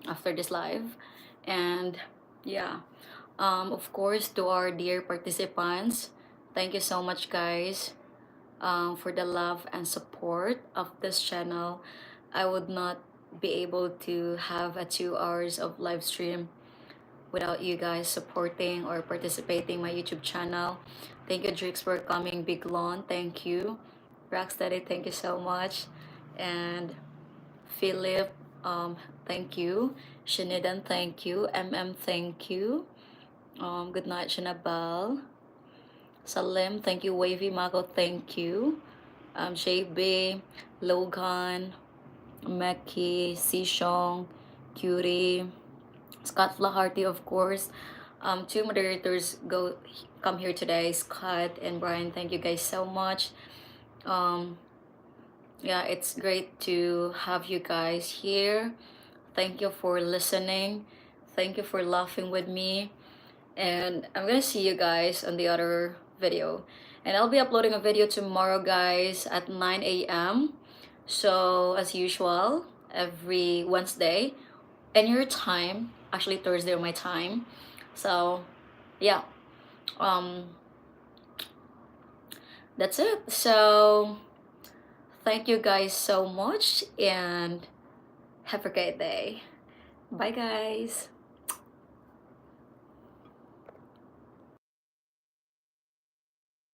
after this live? And yeah, of course, to our dear participants, thank you so much, guys, for the love and support of this channel. I would not be able to have a 2 hours of live stream without you guys supporting or participating my YouTube channel. Thank you, Drix, for coming. Big Lawn, thank you. Rocksteady, thank you so much. And Philip, thank you. Shanidan, thank you. MM, thank you. Good night, Shanabal. Salim, thank you. Wavy Mago, thank you. JB, Logan, Meki, Sishong, Curie, Scott Flaherty, of course. Two moderators come here today, Scott and Brian. Thank you guys so much. Yeah, it's great to have you guys here. Thank you for listening. Thank you for laughing with me. And I'm gonna see you guys on the other video. And I'll be uploading a video tomorrow, guys, at 9 a.m. So, as usual, every Wednesday, and your time, actually Thursday my time. So, yeah, that's it. So, thank you guys so much and have a great day. Bye, guys.